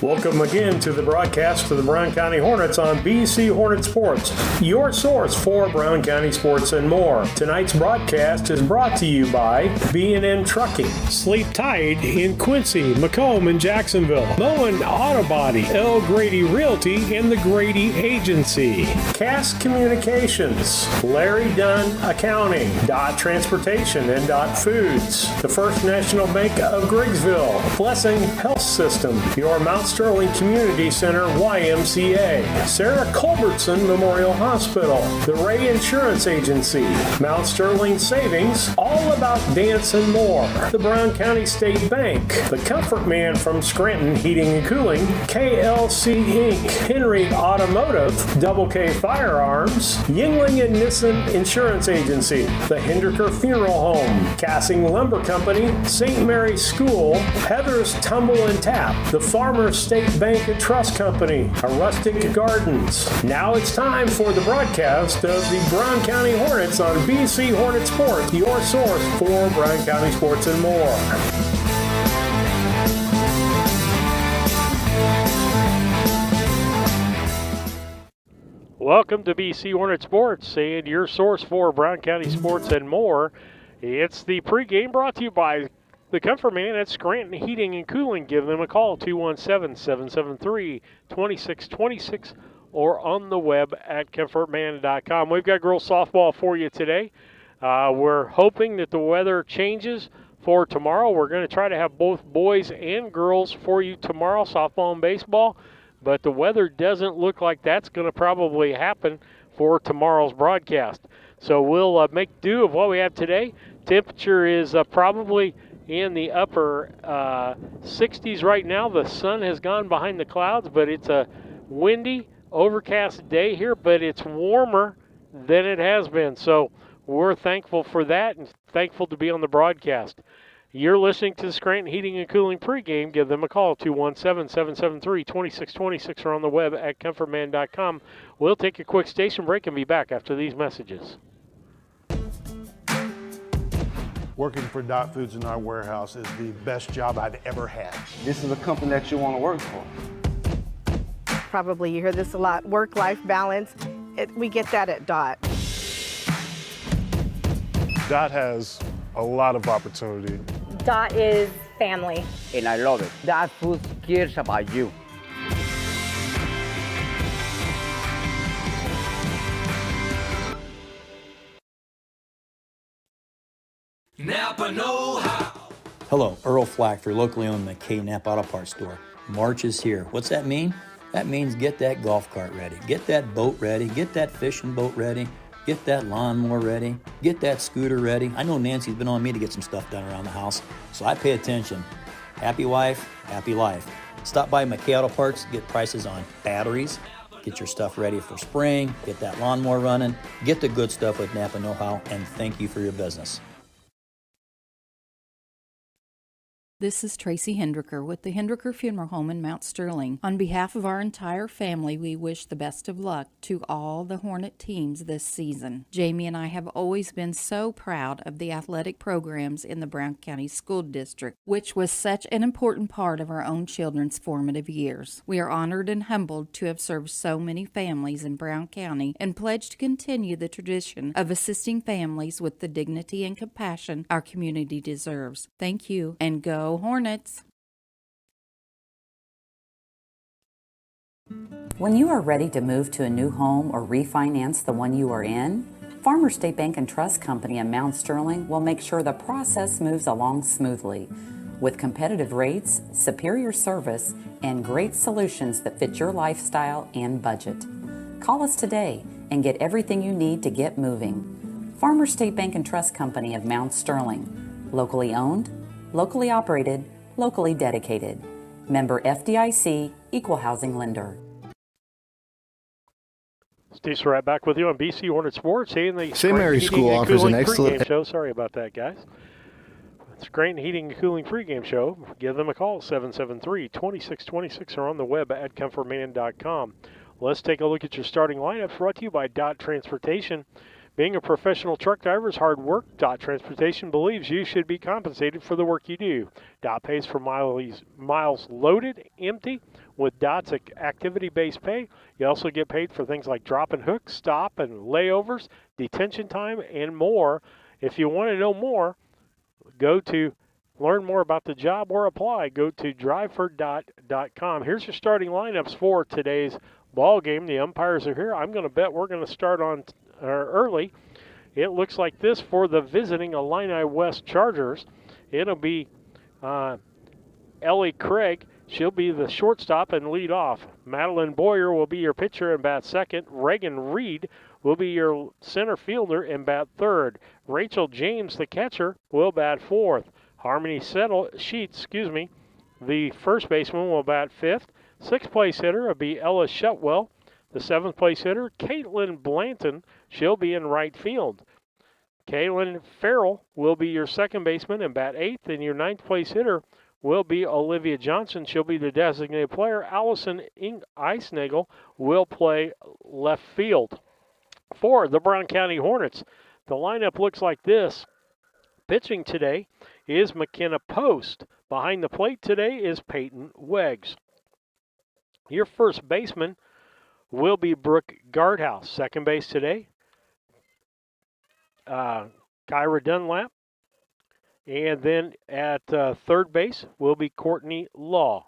Welcome again to the broadcast of the Brown County Hornets on BC Hornet Sports, your source for Brown County sports and more. Tonight's broadcast is brought to you by B&N Trucking, Sleep Tight in Quincy, Macomb, and Jacksonville, Moen Auto Body, L. Grady Realty, and the Grady Agency, Cass Communications, Larry Dunn Accounting, Dot Transportation, and Dot Foods, the First National Bank of Griggsville, Blessing Health System, your Mount Sterling Community Center YMCA, Sarah Culbertson Memorial Hospital, the Ray Insurance Agency, Mount Sterling Savings, All About Dance and More, the Brown County State Bank, the Comfort Man from Scranton Heating and Cooling, KLC Inc., Henry Automotive, Double K Firearms, Yingling and Nissen Insurance Agency, the Hinderker Funeral Home, Cassing Lumber Company, St. Mary's School, Heather's Tumble and Tap, the Farmers State Bank and Trust Company, Rustic Gardens. Now it's time for the broadcast of the Brown County Hornets on BC Hornet Sports, your source for Brown County sports and more. Welcome to BC Hornet Sports and your source for Brown County sports and more. It's the pregame brought to you by the Comfort Man at Scranton Heating and Cooling. Give them a call, 217-773-2626, or on the web at comfortman.com. We've got girls softball for you today. We're hoping that the weather changes for tomorrow. We're going to try to have both boys and girls for you tomorrow, softball and baseball, but the weather doesn't look like that's going to probably happen for tomorrow's broadcast. So we'll make do of what we have today. Temperature is probably in the upper 60s right now. The sun has gone behind the clouds, but it's a windy, overcast day here, but it's warmer than it has been. So we're thankful for that and thankful to be on the broadcast. You're listening to the Scranton Heating and Cooling pregame. Give them a call, 217-773-2626, or on the web at comfortman.com. We'll take a quick station break and be back after these messages. Working for Dot Foods in our warehouse is the best job I've ever had. This is a company that you want to work for. Probably you hear this a lot, work-life balance. We get that at Dot. Dot has a lot of opportunity. Dot is family. And I love it. Dot Foods cares about you. Napa know-how. Hello, Earl Flack, your locally owned McKay Napa Auto Parts store. March is here. What's that mean? That means get that golf cart ready, get that boat ready, get that fishing boat ready, get that lawnmower ready, get that scooter ready. I know Nancy's been on me to get some stuff done around the house, so I pay attention. Happy wife, happy life. Stop by McKay Auto Parts, get prices on batteries, get your stuff ready for spring, get that lawnmower running, get the good stuff with Napa know-how, and thank you for your business. This is Tracy Hendricker with the Hendricker Funeral Home in Mount Sterling. On behalf of our entire family, we wish the best of luck to all the Hornet teams this season. Jamie and I have always been so proud of the athletic programs in the Brown County School District, which was such an important part of our own children's formative years. We are honored and humbled to have served so many families in Brown County and pledge to continue the tradition of assisting families with the dignity and compassion our community deserves. Thank you, and go Hornets! When you are ready to move to a new home or refinance the one you are in, Farmers State Bank and Trust Company in Mount Sterling will make sure the process moves along smoothly with competitive rates, superior service, and great solutions that fit your lifestyle and budget. Call us today and get everything you need to get moving. Farmers State Bank and Trust Company of Mount Sterling, locally owned, locally operated, locally dedicated. Member FDIC, Equal Housing Lender. Steve right back with you on BC Hornet Sports. And the St. Mary's School offers an excellent show. Sorry about that, guys. It's Scranton Heating and Cooling pregame show. Give them a call, 773-2626, or on the web at comfortman.com. Let's take a look at your starting lineup, brought to you by Dot Transportation. Being a professional truck driver is hard work. Dot Transportation believes you should be compensated for the work you do. Dot pays for miles loaded, empty, with Dot's activity-based pay. You also get paid for things like drop and hook, stop and layovers, detention time, and more. If you want to know more, learn more about the job or apply. Go to drivefordot.com. Here's your starting lineups for today's ball game. The umpires are here. I'm going to bet we're going to start on early. It looks like this for the visiting Illini West Chargers. It'll be Ellie Craig. She'll be the shortstop and lead off. Madeleine Boyer will be your pitcher and bat second. Reagan Reed will be your center fielder and bat third. Rachel James, the catcher, will bat fourth. Harmony Sheets, the first baseman, will bat fifth. Sixth place hitter will be Ella Shutwell. The seventh place hitter, Caitlin Blanton, she'll be in right field. Kaylin Farrell will be your second baseman and bat eighth, and your ninth place hitter will be Olivia Johnson. She'll be the designated player. Allison Eisnagel will play left field. For the Brown County Hornets, the lineup looks like this. Pitching today is McKenna Post. Behind the plate today is Peyton Weggs. Your first baseman will be Brooke Guardhouse. Second base today, Kyra Dunlap. And then at third base will be Courtney Law.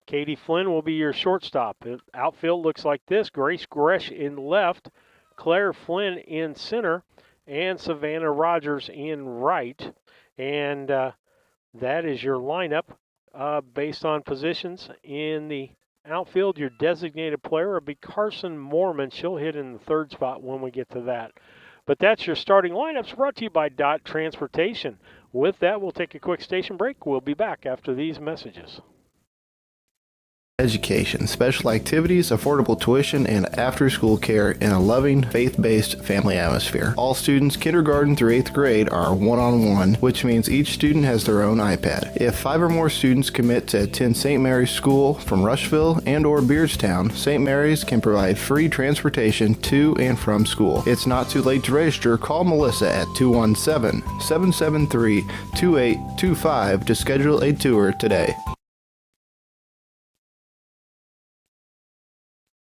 Katie Flynn will be your shortstop. The outfield looks like this. Grace Gresh in left, Claire Flynn in center, and Savannah Rogers in right. And that is your lineup based on positions. In the outfield, your designated player will be Carson Moorman. She'll hit in the third spot when we get to that. But that's your starting lineups, brought to you by Dot Transportation. With that, we'll take a quick station break. We'll be back after these messages. Education, special activities, affordable tuition, and after-school care in a loving, faith-based family atmosphere. All students kindergarten through 8th grade are one-on-one, which means each student has their own iPad. If 5 or more students commit to attend St. Mary's School from Rushville and or Beardstown, St. Mary's can provide free transportation to and from school. It's not too late to register. Call Melissa at 217-773-2825 to schedule a tour today.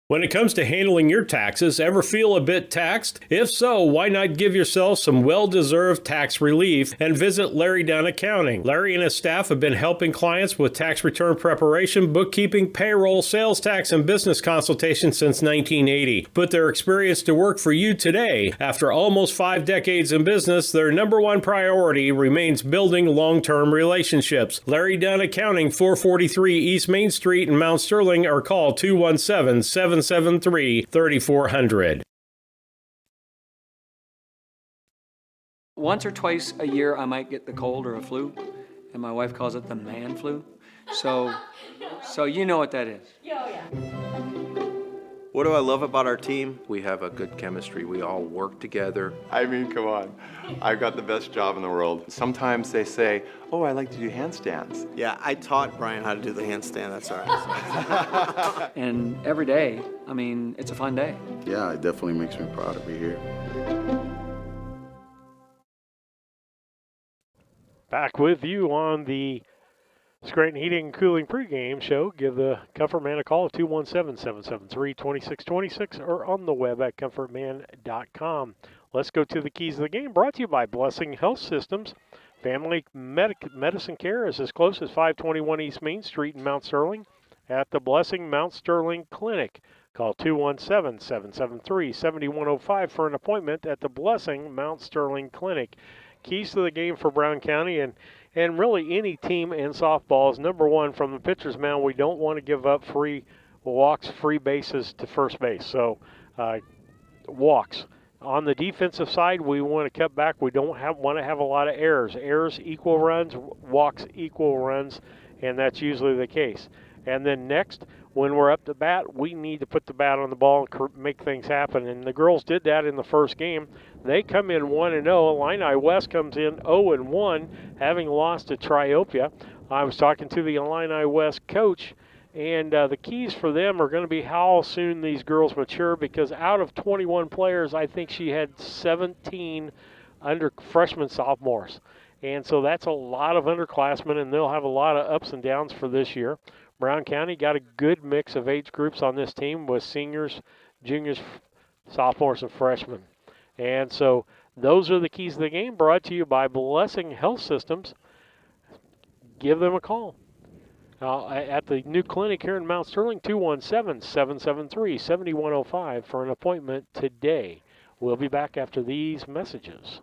When it comes to handling your taxes, ever feel a bit taxed? If so, why not give yourself some well-deserved tax relief and visit Larry Dunn Accounting. Larry and his staff have been helping clients with tax return preparation, bookkeeping, payroll, sales tax, and business consultation since 1980. Put their experience to work for you today. After almost 5 decades in business, their number one priority remains building long-term relationships. Larry Dunn Accounting, 443 East Main Street in Mount Sterling, or call 217-773-3400. Once or twice a year, I might get the cold or a flu, and my wife calls it the man flu. So you know what that is. Yeah. What do I love about our team? We have a good chemistry. We all work together. I mean, come on. I've got the best job in the world. Sometimes they say, oh, I like to do handstands. Yeah, I taught Brian how to do the handstand. That's all right. And every day, I mean, it's a fun day. Yeah, it definitely makes me proud to be here. Back with you on the Scranton Heating and Cooling pregame show. Give the Comfort Man a call at 217-773-2626 or on the web at comfortman.com. Let's go to the keys of the game, brought to you by Blessing Health Systems. Family medicine care is as close as 521 East Main Street in Mount Sterling at the Blessing Mount Sterling Clinic. Call 217-773-7105 for an appointment at the Blessing Mount Sterling Clinic. Keys to the game for Brown County and really any team in softball is, number one, from the pitcher's mound, we don't want to give up free walks, free bases to first base. So walks. On the defensive side, we want to cut back. We don't want to have a lot of errors. Errors equal runs, walks equal runs, and that's usually the case. And then next, when we're up to bat, we need to put the bat on the ball and make things happen. And the girls did that in the first game. They come in 1-0. Illini West comes in 0-1, having lost to Triopia. I was talking to the Illini West coach, And the keys for them are going to be how soon these girls mature, because out of 21 players, I think she had 17 freshman sophomores. And so that's a lot of underclassmen, and they'll have a lot of ups and downs for this year. Brown County got a good mix of age groups on this team with seniors, juniors, sophomores, and freshmen. And so those are the keys of the game, brought to you by Blessing Health Systems. Give them a call. At the new clinic here in Mount Sterling, 217-773-7105 for an appointment today. We'll be back after these messages.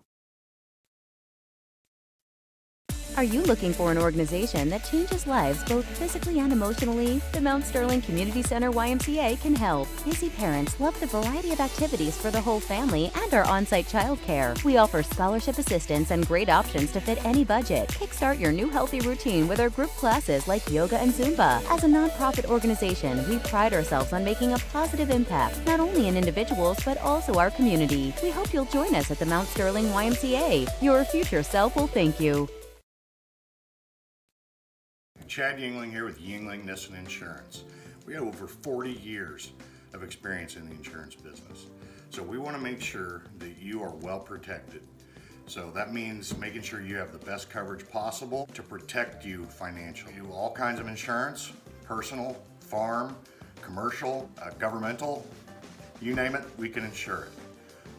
Are you looking for an organization that changes lives both physically and emotionally? The Mount Sterling Community Center YMCA can help. Busy parents love the variety of activities for the whole family and our on-site childcare. We offer scholarship assistance and great options to fit any budget. Kickstart your new healthy routine with our group classes like yoga and Zumba. As a nonprofit organization, we pride ourselves on making a positive impact, not only in individuals, but also our community. We hope you'll join us at the Mount Sterling YMCA. Your future self will thank you. Chad Yingling here with Yingling Nissen Insurance. We have over 40 years of experience in the insurance business. So we want to make sure that you are well protected. So that means making sure you have the best coverage possible to protect you financially. We do all kinds of insurance, personal, farm, commercial, governmental, you name it, we can insure it.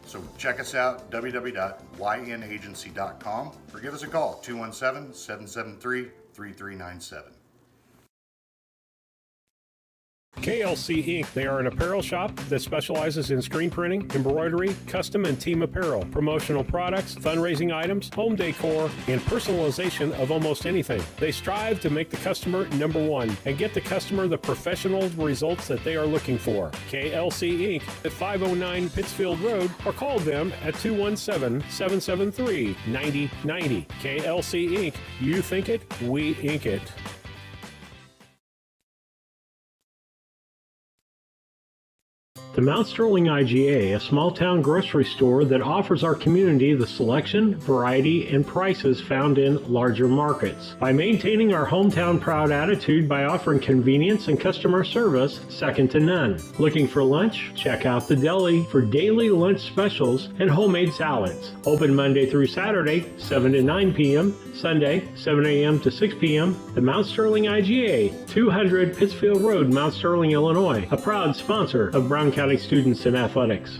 So check us out, www.ynagency.com, or give us a call, 217-773-3397. KLC Inc. They are an apparel shop that specializes in screen printing, embroidery, custom and team apparel, promotional products, fundraising items, home decor, and personalization of almost anything. They strive to make the customer number one and get the customer the professional results that they are looking for. KLC Inc. at 509 Pittsfield Road, or call them at 217-773-9090. KLC Inc. You think it, we ink it. The Mount Sterling IGA, a small-town grocery store that offers our community the selection, variety, and prices found in larger markets. By maintaining our hometown proud attitude by offering convenience and customer service second to none. Looking for lunch? Check out the deli for daily lunch specials and homemade salads. Open Monday through Saturday, 7 to 9 p.m., Sunday, 7 a.m. to 6 p.m. The Mount Sterling IGA, 200 Pittsfield Road, Mount Sterling, Illinois, a proud sponsor of Brown County students in athletics.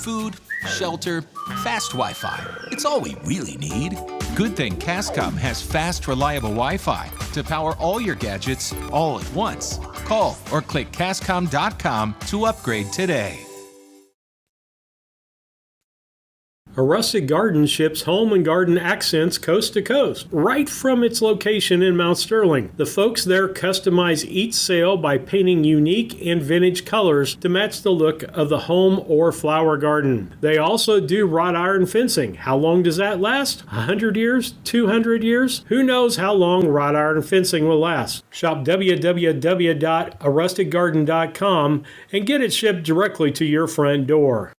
Food, shelter, fast Wi-Fi. It's all we really need. Good thing Cascom has fast, reliable Wi-Fi to power all your gadgets all at once. Call or click Cascom.com to upgrade today. A Rustic Garden ships home and garden accents coast to coast, right from its location in Mount Sterling. The folks there customize each sail by painting unique and vintage colors to match the look of the home or flower garden. They also do wrought iron fencing. How long does that last? 100 years? 200 years? Who knows how long wrought iron fencing will last? Shop www.arusticgarden.com and get it shipped directly to your front door.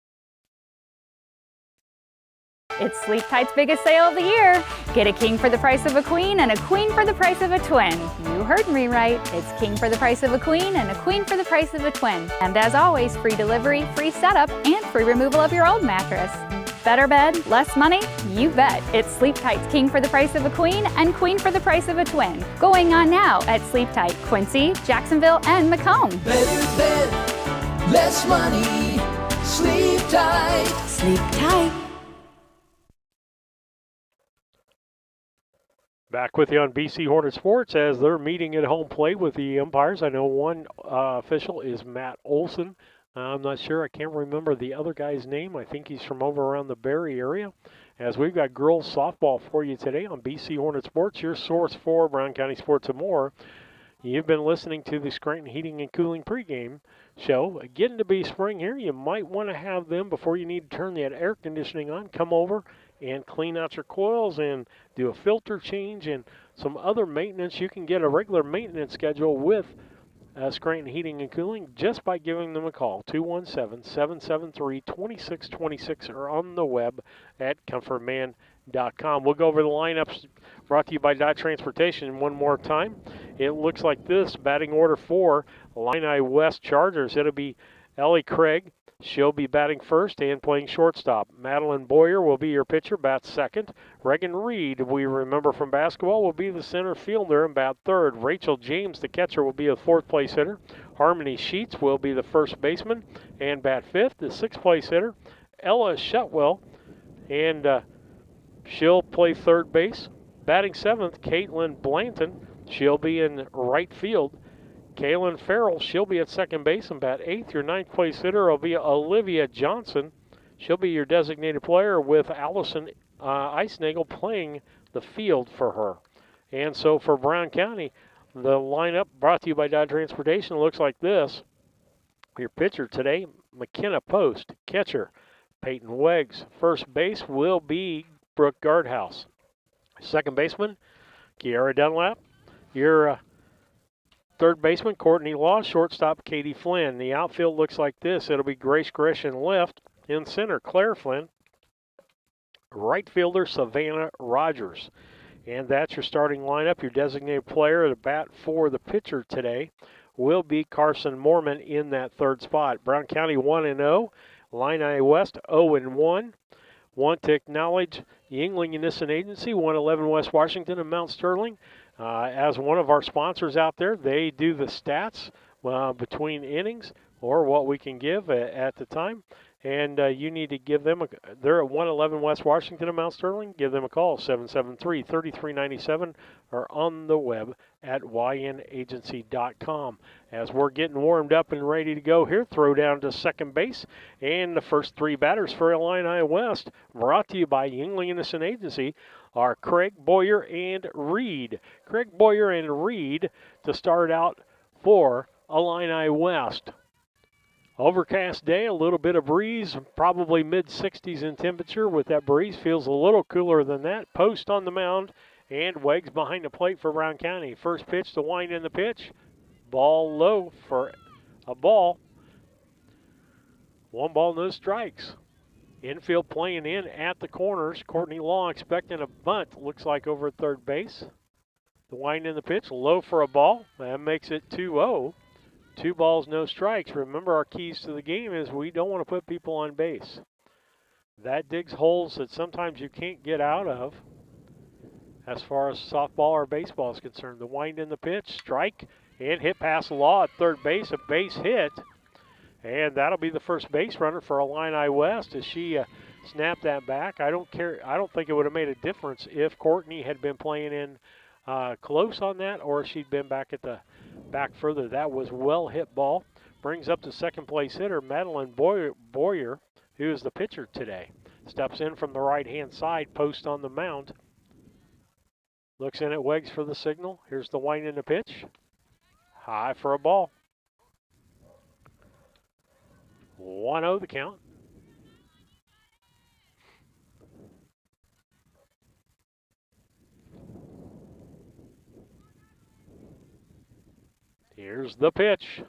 It's Sleep Tight's biggest sale of the year. Get a king for the price of a queen and a queen for the price of a twin. You heard me right. It's king for the price of a queen and a queen for the price of a twin. And as always, free delivery, free setup, and free removal of your old mattress. Better bed, less money? You bet. It's Sleep Tight's king for the price of a queen and queen for the price of a twin. Going on now at Sleep Tight, Quincy, Jacksonville, and Macomb. Better bed, less money. Sleep tight. Sleep tight. Back with you on BC Hornet Sports as they're meeting at home plate with the umpires. I know one official is Matt Olson. I'm not sure. I can't remember the other guy's name. I think he's from over around the Barrie area. As we've got girls softball for you today on BC Hornet Sports, your source for Brown County sports and more. You've been listening to the Scranton Heating and Cooling pregame show. Getting to be spring here, you might want to have them before you need to turn that air conditioning on. Come over and clean out your coils and do a filter change and some other maintenance. You can get a regular maintenance schedule with Scranton Heating and Cooling just by giving them a call, 217-773-2626, or on the web at comfortman.com. BeanandTrucking.com. We'll go over the lineups brought to you by Dot Transportation one more time. It looks like this. Batting order for Illini West Chargers. It'll be Ellie Craig. She'll be batting first and playing shortstop. Madeleine Boyer will be your pitcher, bats second. Reagan Reed, we remember from basketball, will be the center fielder and bat third. Rachel James, the catcher, will be a fourth place hitter. Harmony Sheets will be the first baseman and bat fifth. The sixth place hitter, Ella Shutwell, and she'll play third base. Batting seventh, Caitlin Blanton. She'll be in right field. Kaylin Farrell, she'll be at second base and bat eighth. Your ninth place hitter will be Olivia Johnson. She'll be your designated player with Allison Eisnagel playing the field for her. And so for Brown County, the lineup brought to you by Dodge Transportation looks like this. Your pitcher today, McKenna Post. Catcher, Peyton Weggs. First base will be Brooke Guardhouse. Second baseman, Kiara Dunlap. Your third baseman, Courtney Law. Shortstop, Katie Flynn. The outfield looks like this. It'll be Grace Grish in left. In center, Claire Flynn. Right fielder, Savannah Rogers. And that's your starting lineup. Your designated player to bat for the pitcher today will be Carson Mormon in that third spot. Brown County 1-0. Illini West 0-1. Want to acknowledge Yingling and Nissen Agency, 111 West Washington and Mount Sterling. As one of our sponsors out there, they do the stats between innings or what we can give at the time. And you need to give them, they're at 111 West Washington and Mount Sterling. Give them a call, 773-3397, or on the web at ynagency.com. As we're getting warmed up and ready to go here, throw down to second base. And the first three batters for Illini West, brought to you by Yingling and Nissen Agency, are Craig Boyer and Reed. Craig Boyer and Reed to start out for Illini West. Overcast day, a little bit of breeze, probably mid-60s in temperature. With that breeze, feels a little cooler than that. Post on the mound, and Weggs behind the plate for Brown County. First pitch to wind in the pitch. Ball low for a ball. 1 ball, no strikes. Infield playing in at the corners. Courtney Law expecting a bunt, looks like over at third base. The wind in the pitch, low for a ball. That makes it 2-0. 2 balls, no strikes. Remember, our keys to the game is we don't want to put people on base. That digs holes that sometimes you can't get out of as far as softball or baseball is concerned. The wind in the pitch, strike, and hit past Law at third base, a base hit. And that'll be the first base runner for Illini West as she snapped that back. I don't think it would have made a difference if Courtney had been playing in close on that, or she'd been back at the back further. That was well hit ball. Brings up the second place hitter, Madeleine Boyer, who is the pitcher today. Steps in from the right-hand side, post on the mound. Looks in at Weggs for the signal. Here's the wind in the pitch. High for a ball. 1-0 the count. Here's the pitch.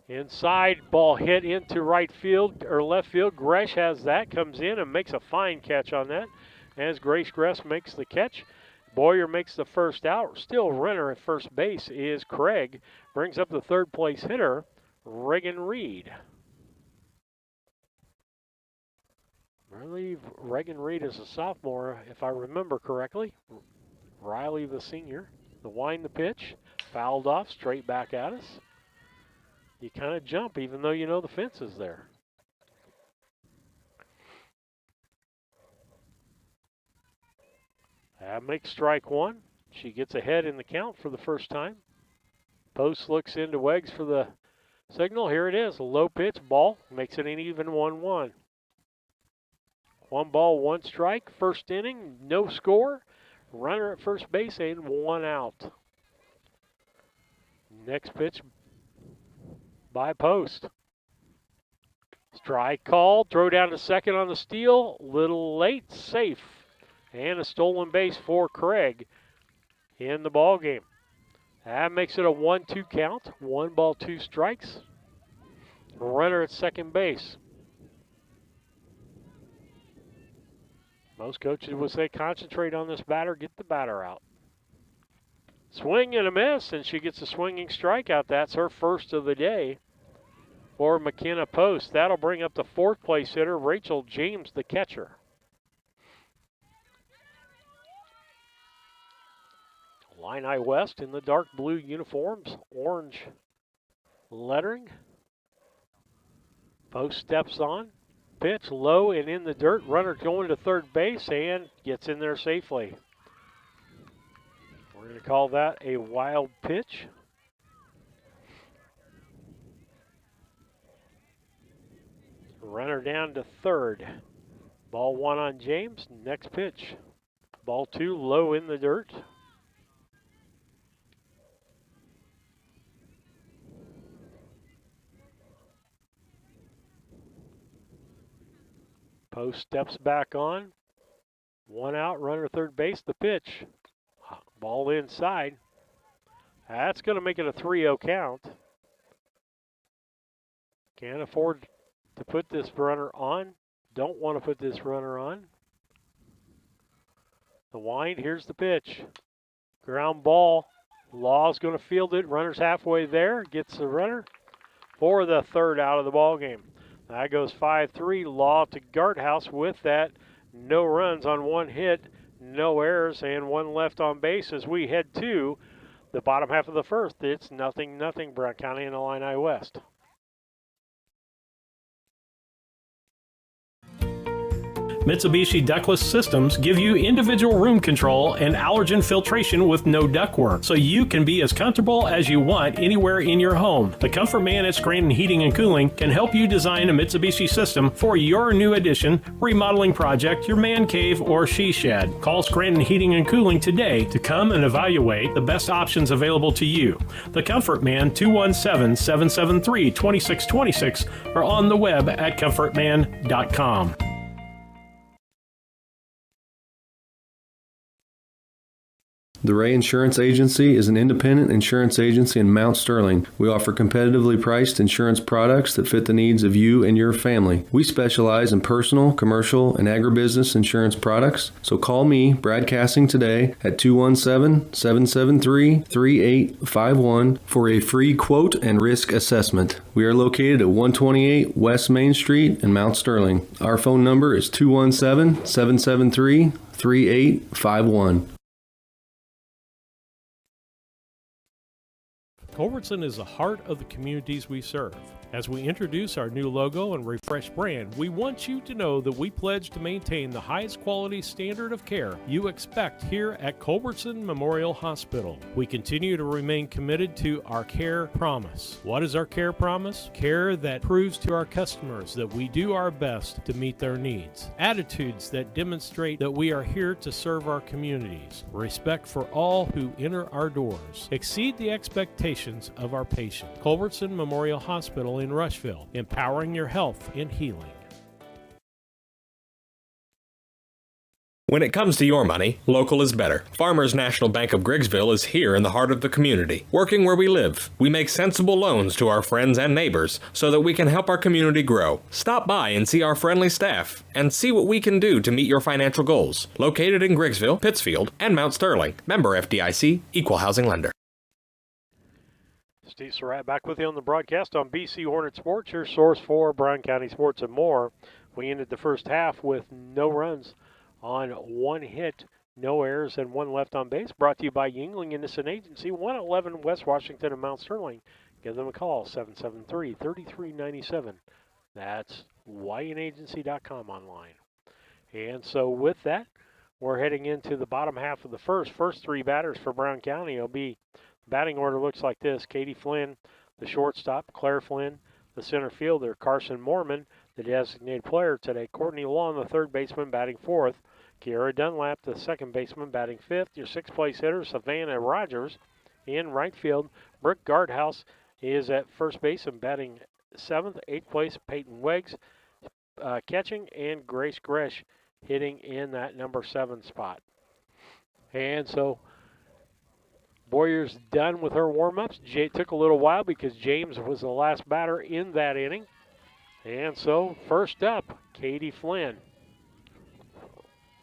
Inside, ball hit into right field or left field. Gresh has that, comes in and makes a fine catch on that. As Grace Gresh makes the catch, Boyer makes the first out. Still runner at first base is Craig. Brings up the third place hitter, Reagan Reed. I believe Reagan Reed is a sophomore, if I remember correctly. Riley the senior. The wind, the pitch, fouled off, straight back at us. You kind of jump even though you know the fence is there. That makes strike one. She gets ahead in the count for the first time. Post looks into Weggs for the signal. Here it is, a low pitch ball. Makes it an even 1-1. 1 ball, 1 strike. First inning, no score. Runner at first base and 1 out. Next pitch by Post. Strike called. Throw down to second on the steal. Little late. Safe. And a stolen base for Craig in the ball game. That makes it a 1-2 count. 1 ball, 2 strikes. Runner at second base. Most coaches would say concentrate on this batter, get the batter out. Swing and a miss, and she gets a swinging strikeout. That's her first of the day for McKenna Post. That'll bring up the fourth place hitter, Rachel James, the catcher. Illini West in the dark blue uniforms, orange lettering. Post steps on, pitch low and in the dirt. Runner going to third base and gets in there safely. We're going to call that a wild pitch. Runner down to third. Ball one on James. Next pitch. Ball two low in the dirt. Post steps back on. One out, runner third base. The pitch. Ball inside. That's going to make it a 3-0 count. Can't afford to put this runner on. Don't want to put this runner on. The wind, here's the pitch. Ground ball. Law's going to field it. Runner's halfway there. Gets the runner for the third out of the ball game. That goes 5-3. Law to Garthouse with that. No runs on one hit, no errors, and one left on base as we head to the bottom half of the first. It's 0-0 Brown County and Illini West. Mitsubishi ductless systems give you individual room control and allergen filtration with no ductwork, so you can be as comfortable as you want anywhere in your home. The Comfort Man at Scranton Heating and Cooling can help you design a Mitsubishi system for your new addition, remodeling project, your man cave, or she shed. Call Scranton Heating and Cooling today to come and evaluate the best options available to you. The Comfort Man, 217-773-2626, or on the web at comfortman.com. The Ray Insurance Agency is an independent insurance agency in Mount Sterling. We offer competitively priced insurance products that fit the needs of you and your family. We specialize in personal, commercial, and agribusiness insurance products. So call me, Brad Cassing, today at 217-773-3851 for a free quote and risk assessment. We are located at 128 West Main Street in Mount Sterling. Our phone number is 217-773-3851. Culbertson is the heart of the communities we serve. As we introduce our new logo and refreshed brand, we want you to know that we pledge to maintain the highest quality standard of care you expect here at Culbertson Memorial Hospital. We continue to remain committed to our care promise. What is our care promise? Care that proves to our customers that we do our best to meet their needs. Attitudes that demonstrate that we are here to serve our communities. Respect for all who enter our doors. Exceed the expectations of our patients. Culbertson Memorial Hospital in Rushville, empowering your health and healing. When it comes to your money, local is better. Farmers National Bank of Griggsville is here in the heart of the community, working where we live. We make sensible loans to our friends and neighbors so that we can help our community grow. Stop by and see our friendly staff and see what we can do to meet your financial goals. Located in Griggsville, Pittsfield, and Mount Sterling. Member FDIC, Equal Housing Lender. Steve Surratt back with you on the broadcast on BC Hornet Sports, your source for Brown County sports and more. We ended the first half with no runs on one hit, no errors, and one left on base. Brought to you by Yingling Innocent Agency, 111 West Washington and Mount Sterling. Give them a call, 773-3397. That's YNAgency.com online. And so with that, we're heading into the bottom half of the first. First three batters for Brown County will be batting order looks like this. Katie Flynn, the shortstop. Claire Flynn, the center fielder. Carson Mormon, the designated player today. Courtney Long, the third baseman, batting fourth. Kiara Dunlap, the second baseman, batting fifth. Your sixth place hitter, Savannah Rogers, in right field. Brooke Garthouse is at first base and batting seventh. Eighth place, Peyton Weggs catching, and Grace Gresh hitting in that number 7 spot. And so Boyer's done with her warm-ups. It took a little while because James was the last batter in that inning. And so first up, Katie Flynn.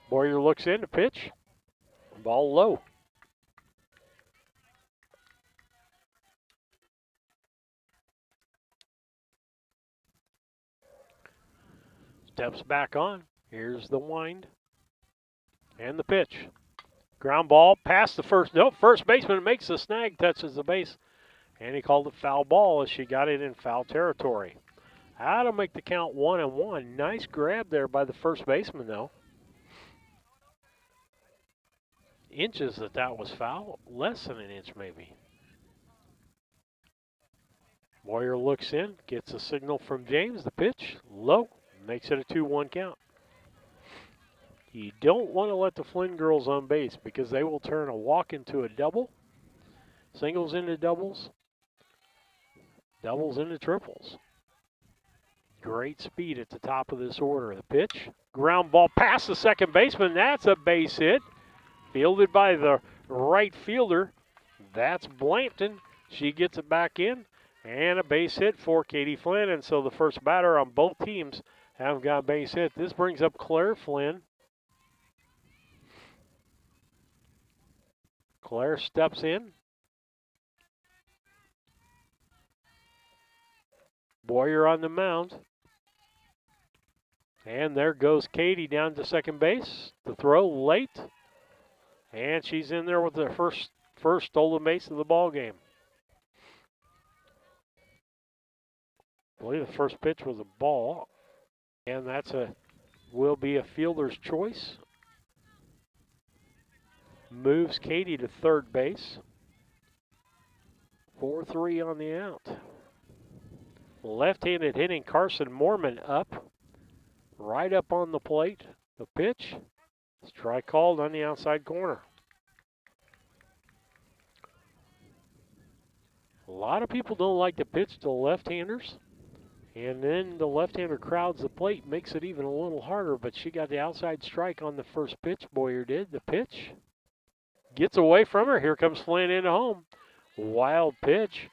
Boyer looks in to pitch. Ball low. Steps back on. Here's the wind. And the pitch. Ground ball past the first. Nope, first baseman makes the snag, touches the base. And he called it foul ball as she got it in foul territory. That'll make the count 1-1. Nice grab there by the first baseman, though. Inches that was foul. Less than an inch, maybe. Boyer looks in, gets a signal from James. The pitch, low, makes it a 2-1 count. You don't want to let the Flynn girls on base because they will turn a walk into a double, singles into doubles, doubles into triples. Great speed at the top of this order. The pitch, ground ball past the second baseman. That's a base hit. Fielded by the right fielder. That's Blampton. She gets it back in. And a base hit for Katie Flynn. And so the first batter on both teams have got a base hit. This brings up Claire Flynn. Claire steps in. Boyer on the mound. And there goes Katie down to second base. The throw late. And she's in there with the first stolen base of the ball game. I believe the first pitch was a ball. And will be a fielder's choice. Moves Katie to third base. 4-3 on the out. Left-handed hitting Carson Mormon up. Right up on the plate. The pitch. Strike called on the outside corner. A lot of people don't like to pitch to left-handers. And then the left-hander crowds the plate, makes it even a little harder. But she got the outside strike on the first pitch, Boyer did. The pitch gets away from her. Here comes Flynn into home. Wild pitch.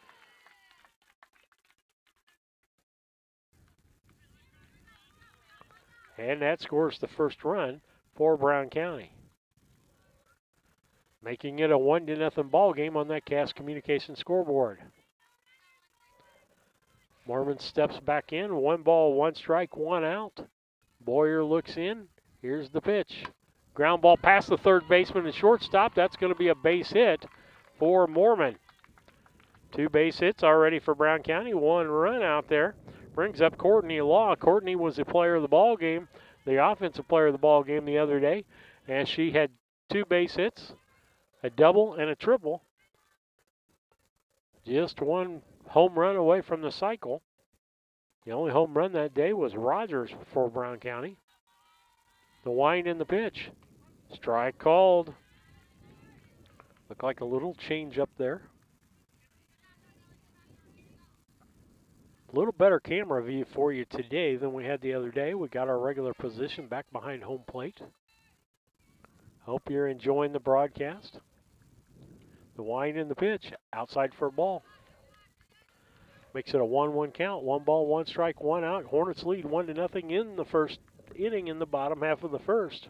And that scores the first run for Brown County. Making it a 1-0 ball game on that Cass Communications scoreboard. Mormon steps back in. 1 ball, 1 strike, 1 out. Boyer looks in. Here's the pitch. Ground ball past the third baseman and shortstop. That's going to be a base hit for Mormon. 2 base hits already for Brown County. 1 run out there. Brings up Courtney Law. Courtney was the player of the ball game, the offensive player of the ball game the other day, and she had 2 base hits, a double and a triple. Just 1 home run away from the cycle. The only home run that day was Rogers for Brown County. The wind and the pitch. Strike called. Looked like a little change up there. A little better camera view for you today than we had the other day. We got our regular position back behind home plate. Hope you're enjoying the broadcast. The wind and the pitch, outside for a ball. Makes it a 1-1 count. 1 ball, 1 strike, 1 out. Hornets lead 1-0 in the first inning in the bottom half of the first.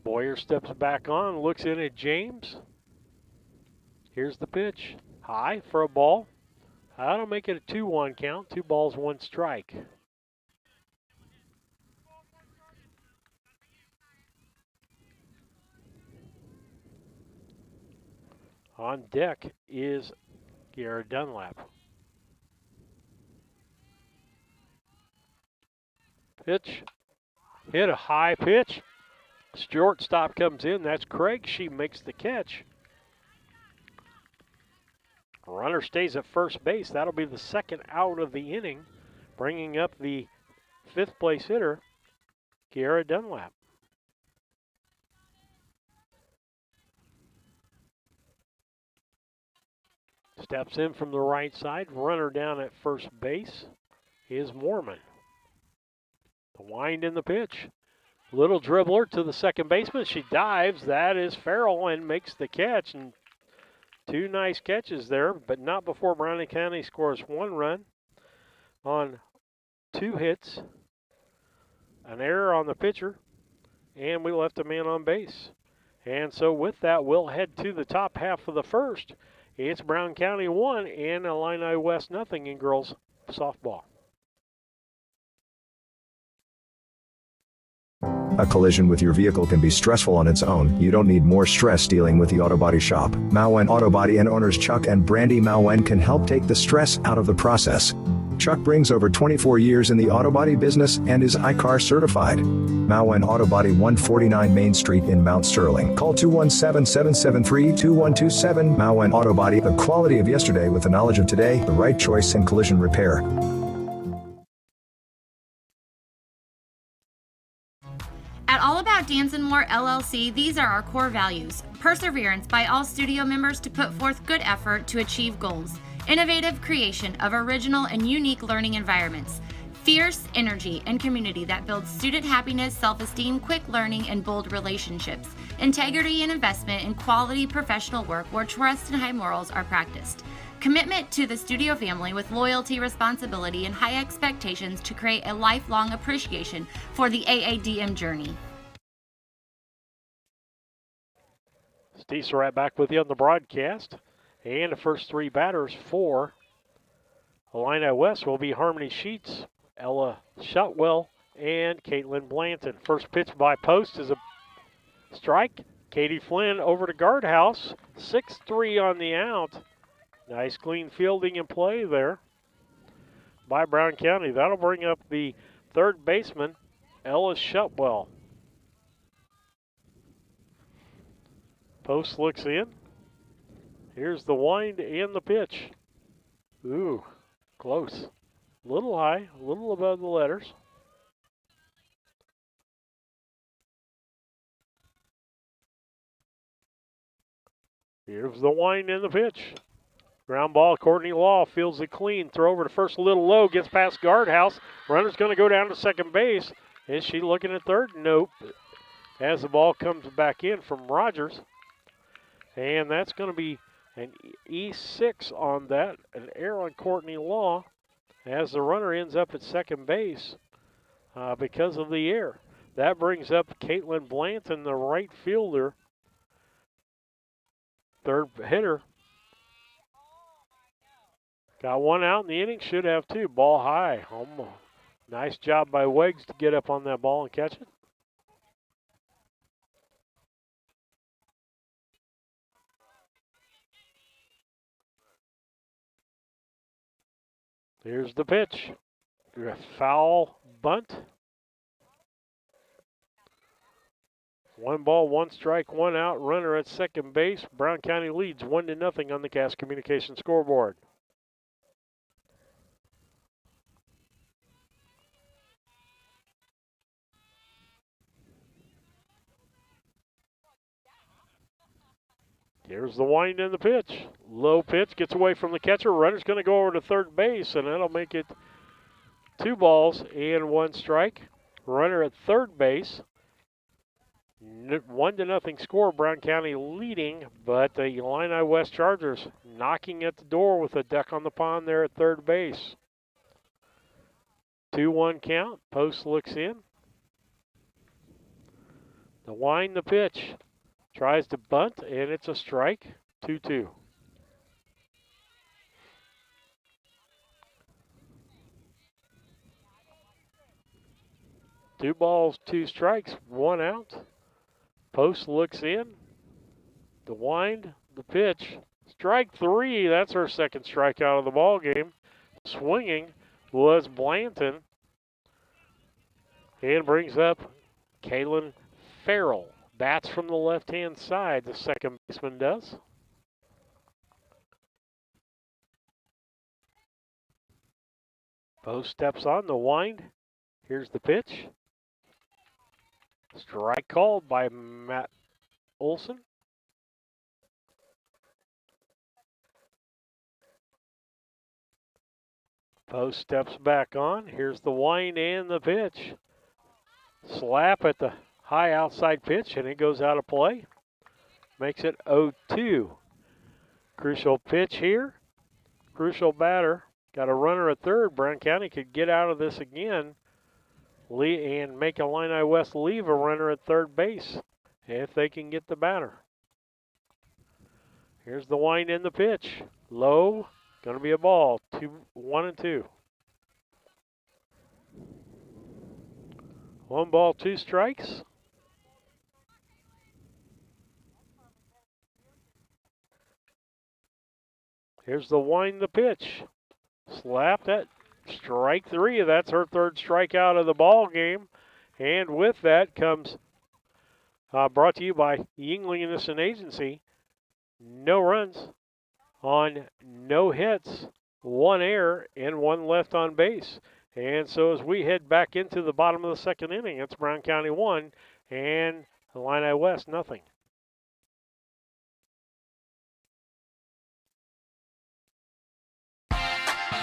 Boyer steps back on, looks in at James. Here's the pitch. High for a ball. That'll make it a 2-1 count. 2 balls, 1 strike. On deck is Garrett Dunlap. Pitch. Hit a high pitch. Shortstop comes in. That's Craig. She makes the catch. Runner stays at first base. That'll be the second out of the inning, bringing up the 5th place hitter, Kiara Dunlap. Steps in from the right side. Runner down at first base is Mormon. The wind in the pitch. Little dribbler to the second baseman. She dives. That is Farrell and makes the catch. And 2 nice catches there, but not before Browning County scores 1 run on 2 hits, an error on the pitcher, and we left a man on base. And so with that, we'll head to the top half of the first. It's Brown County 1 and Illini West nothing in girls softball. A collision with your vehicle can be stressful on its own. You don't need more stress dealing with the Auto Body Shop. Mauen Auto Body and owners Chuck and Brandy Mauen can help take the stress out of the process. Chuck brings over 24 years in the auto body business and is ICAR certified. Mauen Auto Body, 149 Main Street in Mount Sterling. Call 217-773-2127. Mauen Auto Body, the quality of yesterday with the knowledge of today, the right choice in collision repair. At All About Dance and More LLC, these are our core values. Perseverance by all studio members to put forth good effort to achieve goals. Innovative creation of original and unique learning environments. Fierce energy and community that builds student happiness, self-esteem, quick learning, and bold relationships. Integrity and investment in quality professional work where trust and high morals are practiced. Commitment to the studio family with loyalty, responsibility, and high expectations to create a lifelong appreciation for the AADM journey. Steve Surratt back with you on the broadcast. And the first 3 batters for Illini West will be Harmony Sheets, Ella Shotwell, and Caitlin Blanton. First pitch by Post is a strike. Katie Flynn over to guardhouse. 6-3 on the out. Nice clean fielding and play there by Brown County. That'll bring up the third baseman, Ella Shotwell. Post looks in. Here's the wind and the pitch. Ooh, close. A little high, a little above the letters. Here's the wind and the pitch. Ground ball, Courtney Law fields it clean. Throw over to first, a little low, gets past guardhouse. Runner's going to go down to second base. Is she looking at third? Nope. As the ball comes back in from Rogers. And that's going to be an E6 on that, an error on Courtney Law as the runner ends up at second base because of the error. That brings up Caitlin Blanton, the right fielder, third hitter. Got 1 out in the inning, should have 2. Ball high. Nice job by Weggs to get up on that ball and catch it. Here's the pitch. A foul bunt. 1 ball, 1 strike, 1 out. Runner at second base. Brown County leads 1-0 on the Cass Communications scoreboard. Here's the wind and the pitch. Low pitch, gets away from the catcher. Runner's going to go over to third base, and that'll make it 2 balls and 1 strike. Runner at third base. 1-0 score, Brown County leading, but the Illini West Chargers knocking at the door with a duck on the pond there at third base. 2-1 count. Post looks in. The wind, the pitch. Tries to bunt, and it's a strike. 2-2. Two balls, 2 strikes, 1 out. Post looks in. The wind, the pitch. Strike 3. That's her second strikeout of the ball game. Swinging was Blanton. And brings up Kaylin Farrell. Bats from the left-hand side, the second baseman does. Post steps on the wind. Here's the pitch. Strike called by Matt Olson. Post steps back on. Here's the wind and the pitch. Slap at the high outside pitch, and it goes out of play. Makes it 0-2. Crucial pitch here. Crucial batter. Got a runner at third. Brown County could get out of this again and make Illini West leave a runner at third base if they can get the batter. Here's the wind in the pitch. Low, going to be a ball. 1-2. 1 ball, 2 strikes. Here's the wind, the pitch. Slapped at strike 3. That's her third strikeout of the ball game. And with that comes, brought to you by Yingling Innocent Agency, no runs on no hits, 1 error, and 1 left on base. And so as we head back into the bottom of the second inning, it's Brown County 1 and Illini West nothing.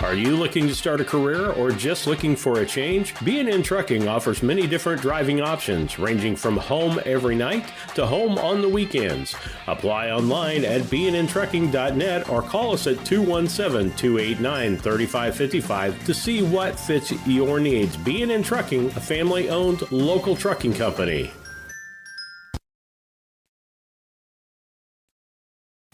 Are you looking to start a career or just looking for a change? B&N Trucking offers many different driving options, ranging from home every night to home on the weekends. Apply online at bnntrucking.net or call us at 217-289-3555 to see what fits your needs. B&N Trucking, a family-owned local trucking company.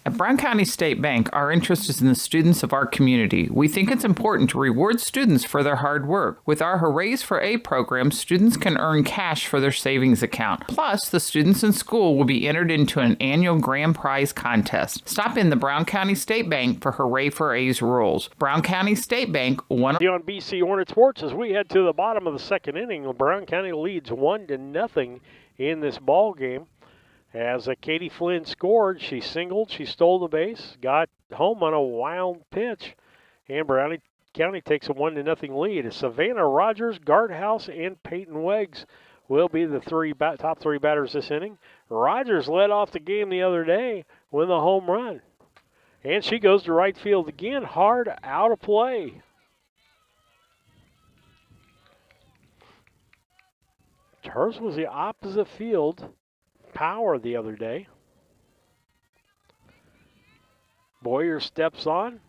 At Brown County State Bank, our interest is in the students of our community. We think it's important to reward students for their hard work. With our Hoorays for A program, students can earn cash for their savings account. Plus, the students in school will be entered into an annual grand prize contest. Stop in the Brown County State Bank for Hooray for A's rules. Brown County State Bank, on BC Hornet Sports, as we head to the bottom of the second inning, Brown County leads 1-0 in this ball game. As Katie Flynn scored, she singled, she stole the base, got home on a wild pitch, and Brown County takes a 1-0 lead. Savannah Rogers, Guardhouse, and Peyton Weggs will be the top three batters this inning. Rogers led off the game the other day with a home run, and she goes to right field again, hard out of play. Hers was the opposite field power the other day. Boyer steps on.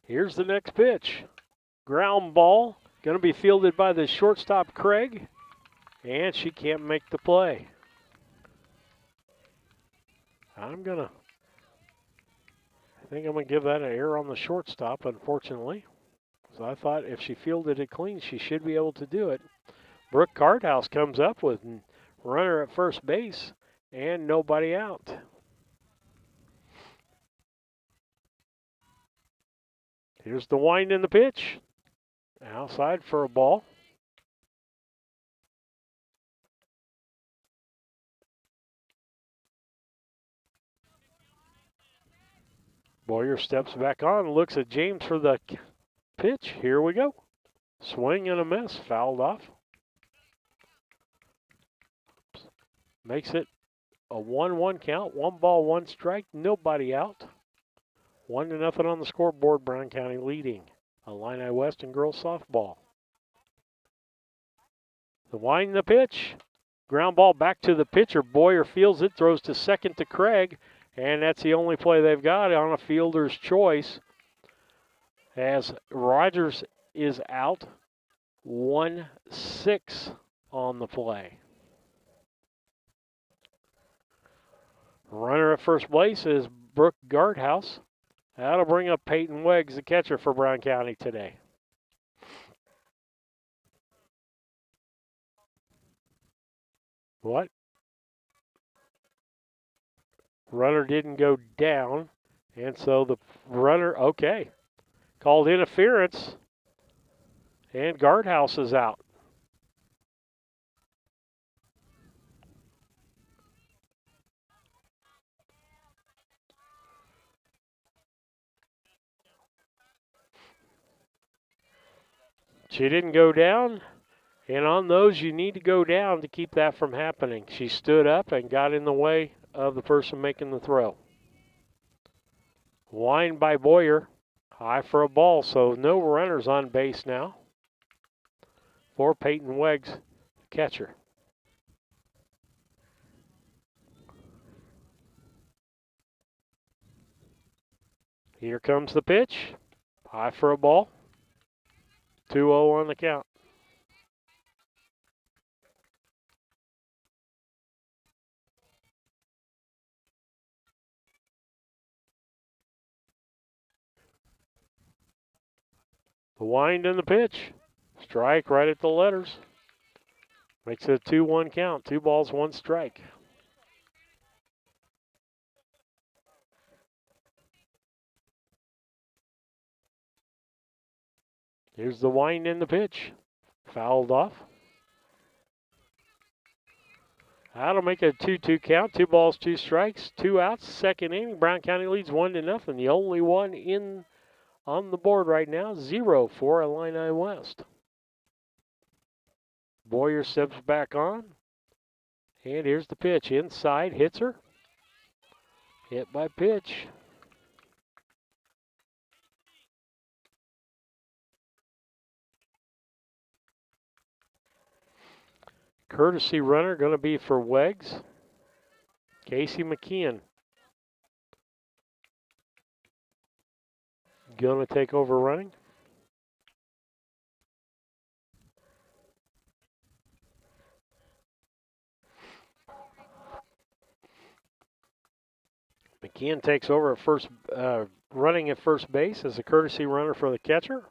Here's the next pitch. Ground ball, going to be fielded by the shortstop Craig, and she can't make the play. I think I'm going to give that an error on the shortstop, unfortunately. So I thought if she fielded it clean, she should be able to do it. Brooke Cardhouse comes up with runner at first base and nobody out. Here's the wind in the pitch. Outside for a ball. Boyer steps back on, looks at James for the pitch. Here we go. Swing and a miss, fouled off. Makes it a 1-1 count. 1 ball, 1 strike, nobody out. 1-0 on the scoreboard. Brown County leading Illini West and girls softball. The wind, the pitch. Ground ball back to the pitcher. Boyer fields it, throws to second to Craig, and that's the only play they've got on a fielder's choice as Rogers is out. 1-6 on the play. Runner at first base is Brooke Guardhouse. That'll bring up Peyton Weggs, the catcher for Brown County today. What? Runner didn't go down, and so the runner, okay, called interference, and Guardhouse is out. She didn't go down, and on those you need to go down to keep that from happening. She stood up and got in the way of the person making the throw. Wind by Boyer, high for a ball, so no runners on base now for Peyton Weggs, catcher. Here comes the pitch. High for a ball. 2-0 on the count. The wind and the pitch. Strike right at the letters. Makes it a 2-1 count. 2 balls, 1 strike. Here's the wind and the pitch. Fouled off. That'll make it a 2-2 count. 2 balls, 2 strikes, 2 outs. Second inning. Brown County leads 1-0. The only one in on the board right now, 0 for Illini West. Boyer steps back on. And here's the pitch. Inside, hits her. Hit by pitch. Courtesy runner going to be for Wegs. Casey McKeon going to take over running. McKeon takes over at first, running at first base as a courtesy runner for the catcher.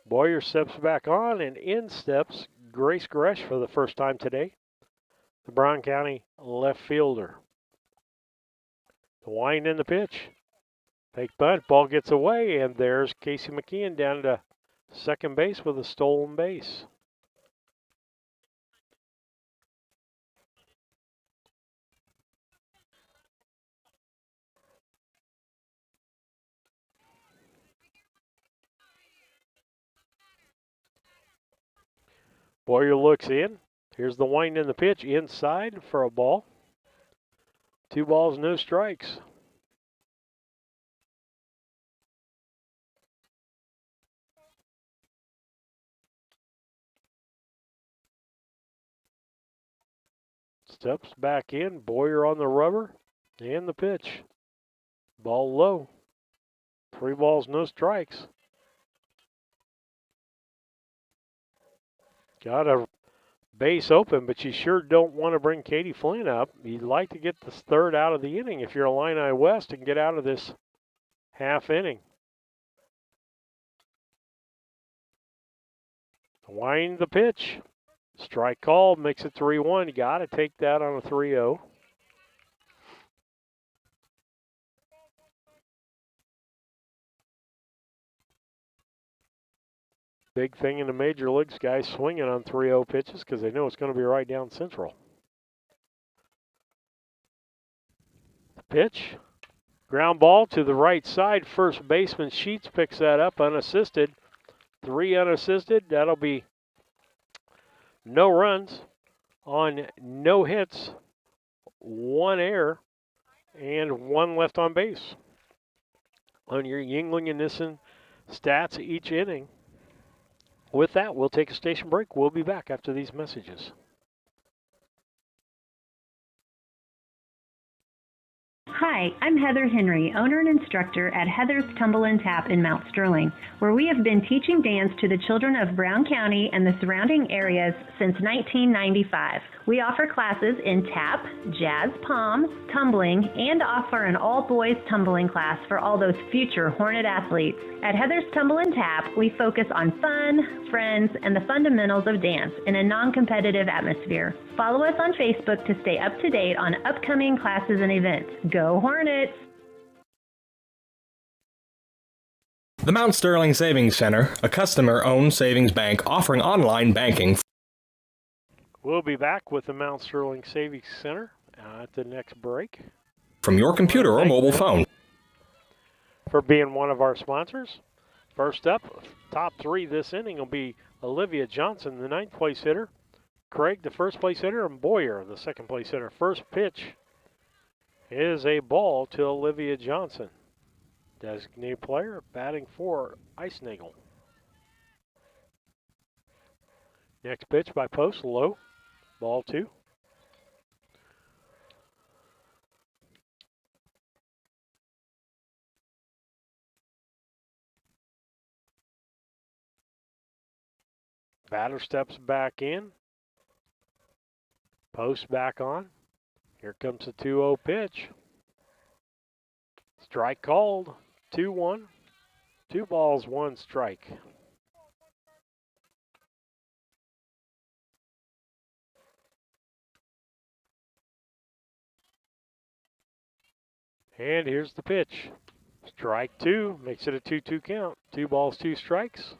Boyer steps back on, and in steps Grace Gresh for the first time today, the Brown County left fielder. The wind in the pitch. Fake bunt, ball gets away, and there's Casey McKeon down to second base with a stolen base. Boyer looks in. Here's the wind in the pitch inside for a ball. 2 balls, no strikes. Steps back in. Boyer on the rubber and the pitch. Ball low. 3 balls, no strikes. Got a base open, but you sure don't want to bring Katie Flynn up. You'd like to get this third out of the inning if you're Illini West and get out of this half inning. Wind the pitch. Strike called, makes it 3-1. You got to take that on a 3-0. Big thing in the major leagues, guys swinging on 3-0 pitches because they know it's going to be right down central. Pitch. Ground ball to the right side. First baseman Sheets picks that up unassisted. 3 unassisted. That'll be no runs on no hits, 1 error, and 1 left on base. On your Yingling and Nissen stats each inning. With that, we'll take a station break. We'll be back after these messages. Hi, I'm Heather Henry, owner and instructor at Heather's Tumble and Tap in Mount Sterling, where we have been teaching dance to the children of Brown County and the surrounding areas since 1995. We offer classes in tap, jazz palm, tumbling, and offer an all-boys tumbling class for all those future Hornet athletes. At Heather's Tumble and Tap, we focus on fun, friends, and the fundamentals of dance in a non-competitive atmosphere. Follow us on Facebook to stay up to date on upcoming classes and events. Go Hornets! The Mount Sterling Savings Center, a customer-owned savings bank offering online banking. We'll be back with the Mount Sterling Savings Center at the next break. From your computer or mobile phone. For being one of our sponsors. First up, top 3 this inning will be Olivia Johnson, the 9th place hitter, Craig, the 1st place hitter, and Boyer, the 2nd place hitter. First pitch is a ball to Olivia Johnson. Designated player batting for Eisnagel. Next pitch by Post, low, ball 2. Batter steps back in. Post back on. Here comes the 2-0 pitch. Strike called. 2-1. 2 balls, 1 strike. And here's the pitch. Strike 2, makes it a 2-2 count. 2 balls, 2 strikes.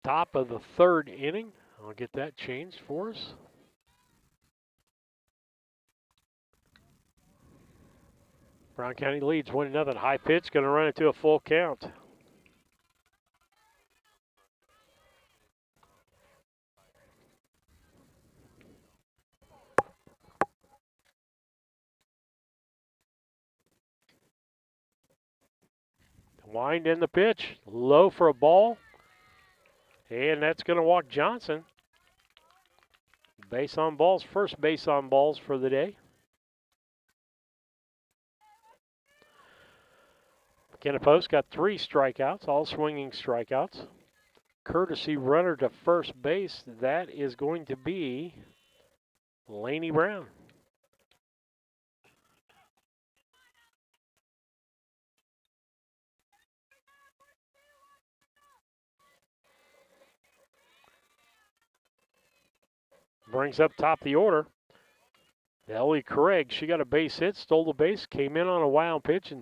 Top of the 3rd inning. I'll get that changed for us. Brown County leads 1-0. High pitch, going to run it to a full count. Wind in the pitch, low for a ball, and that's going to walk Johnson. Base on balls, first base on balls for the day. McKenna Post got 3 strikeouts, all swinging strikeouts. Courtesy runner to first base, that is going to be Laney Brown. Brings up top the order. Ellie Craig, she got a base hit, stole the base, came in on a wild pitch,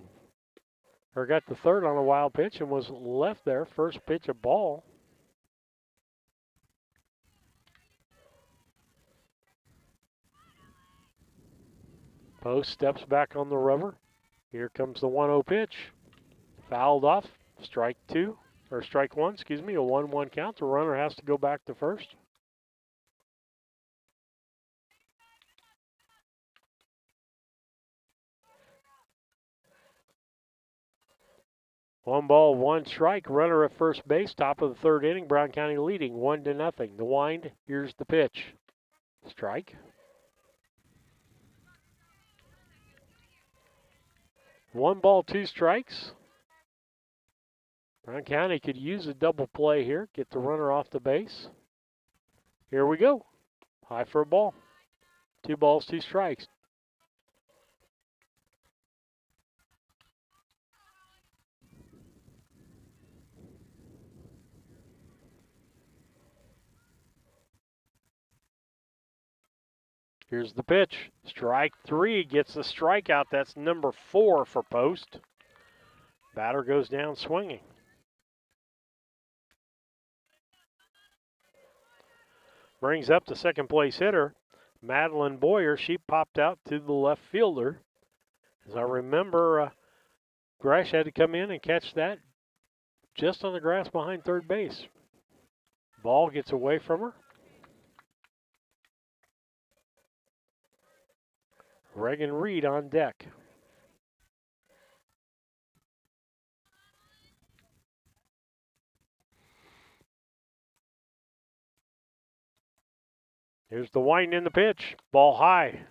or got the 3rd on a wild pitch and was left there. First pitch, a ball. Post steps back on the rubber. Here comes the 1-0 pitch. Fouled off. Strike 1, a 1-1 count. The runner has to go back to first. One ball, 1 strike. Runner at first base. Top of the 3rd inning. Brown County leading 1-0. The wind. Here's the pitch. Strike. 1 ball, 2 strikes. Brown County could use a double play here. Get the runner off the base. Here we go. High for a ball. 2 balls, 2 strikes. Here's the pitch. Strike 3 gets the strikeout. That's number 4 for Post. Batter goes down swinging. Brings up the second place hitter, Madeleine Boyer. She popped out to the left fielder. As I remember, Gresh had to come in and catch that just on the grass behind third base. Ball gets away from her. Reagan Reed on deck. Here's the wind in the pitch. Ball high.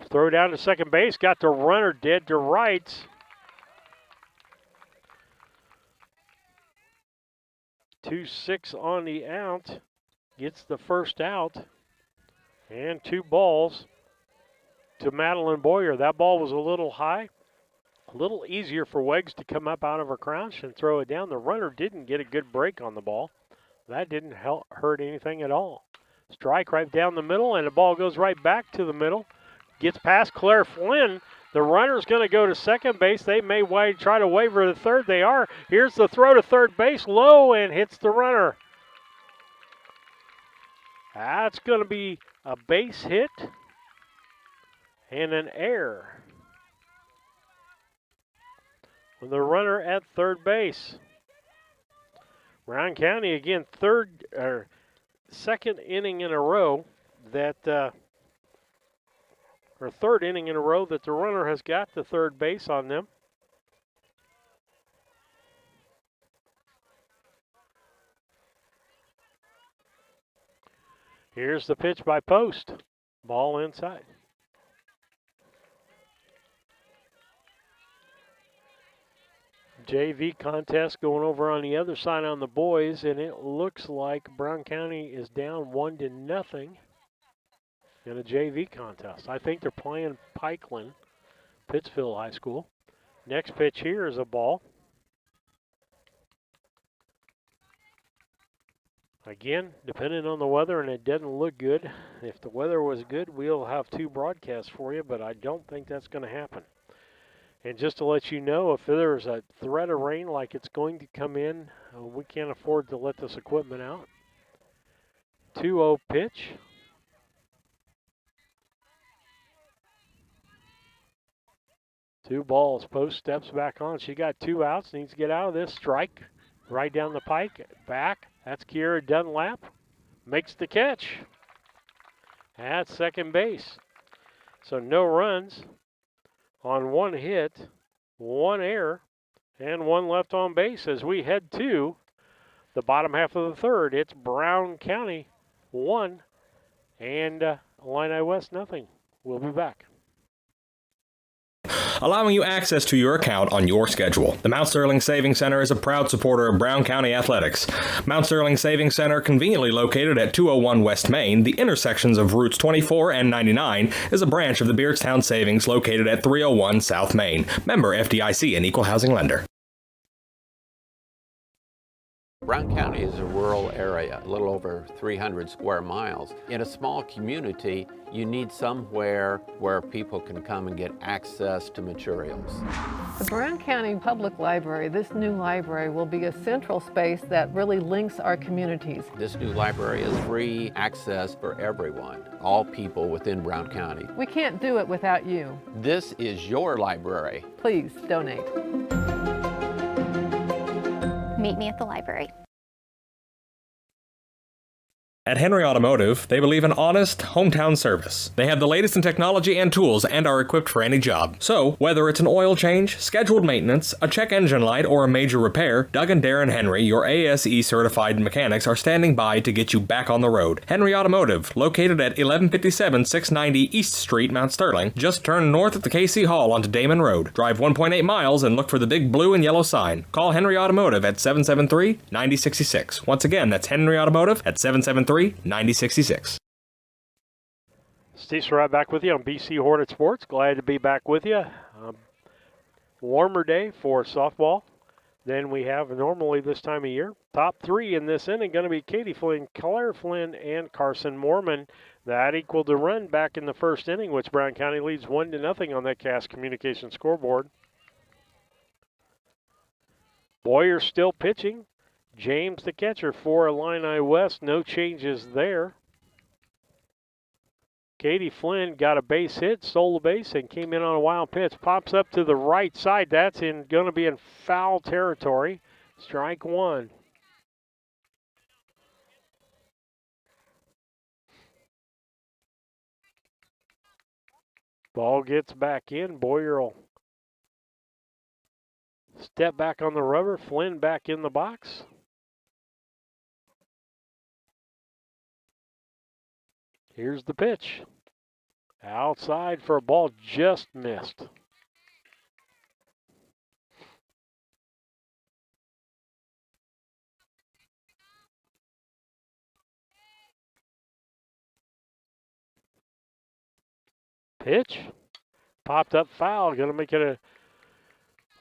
Throw down to second base. Got the runner dead to rights. 2-6 on the out. Gets the first out. And 2 balls to Madeleine Boyer. That ball was a little high. A little easier for Weggs to come up out of her crouch and throw it down. The runner didn't get a good break on the ball. That didn't hurt anything at all. Strike right down the middle, and the ball goes right back to the middle. Gets past Claire Flynn. The runner's going to go to second base. They may try to waver to third. They are. Here's the throw to third base, low, and hits the runner. That's going to be a base hit and an error. With the runner at third base. Brown County again, second inning in a row that, or third inning in a row that the runner has got to third base on them. Here's the pitch by Post. Ball inside. JV contest going over on the other side on the boys, and it looks like Brown County is down 1-0 in a JV contest. I think they're playing Pikeland, Pittsfield High School. Next pitch here is a ball. Again, depending on the weather, and it doesn't look good. If the weather was good, we'll have 2 broadcasts for you, but I don't think that's going to happen. And just to let you know, if there's a threat of rain like it's going to come in, we can't afford to let this equipment out. 2-0 pitch. Two balls, post steps back on. She got 2 outs, needs to get out of this. Strike right down the pike, back. That's Kiera Dunlap. Makes the catch at second base. So no runs on 1 hit, 1 error, and 1 left on base as we head to the bottom half of the third. It's Brown County 1 and Illini West nothing. We'll be back. Allowing you access to your account on your schedule. The Mount Sterling Savings Center is a proud supporter of Brown County athletics. Mount Sterling Savings Center, conveniently located at 201 West Main, the intersections of routes 24 and 99, is a branch of the Beardstown Savings located at 301 South Main. Member FDIC and Equal Housing Lender. Brown County is a rural area, a little over 300 square miles. In a small community, you need somewhere where people can come and get access to materials. The Brown County Public Library, this new library, will be a central space that really links our communities. This new library is free access for everyone, all people within Brown County. We can't do it without you. This is your library. Please donate. Meet me at the library. At Henry Automotive, they believe in honest, hometown service. They have the latest in technology and tools and are equipped for any job. So, whether it's an oil change, scheduled maintenance, a check engine light, or a major repair, Doug and Darren Henry, your ASE certified mechanics, are standing by to get you back on the road. Henry Automotive, located at 1157 690 East Street, Mount Sterling. Just turn north at the KC Hall onto Damon Road. Drive 1.8 miles and look for the big blue and yellow sign. Call Henry Automotive at 773-9066. Once again, that's Henry Automotive at 773-9066. Steve right back with you on BC Hornet Sports. Glad to be back with you. Warmer day for softball than we have normally this time of year. Top 3 in this inning going to be Katie Flynn, Claire Flynn, and Carson Mormon. That equaled the run back in the first inning, which Brown County leads 1-0 on that Cass Communication scoreboard. Boyer still pitching. James the catcher for Illini West. No changes there. Katie Flynn got a base hit, stole the base, and came in on a wild pitch. Pops up to the right side. That's going to be in foul territory. Strike 1. Ball gets back in. Boyer will step back on the rubber. Flynn back in the box. Here's the pitch. Outside for a ball just missed. Pitch. Popped up foul. Going to make it a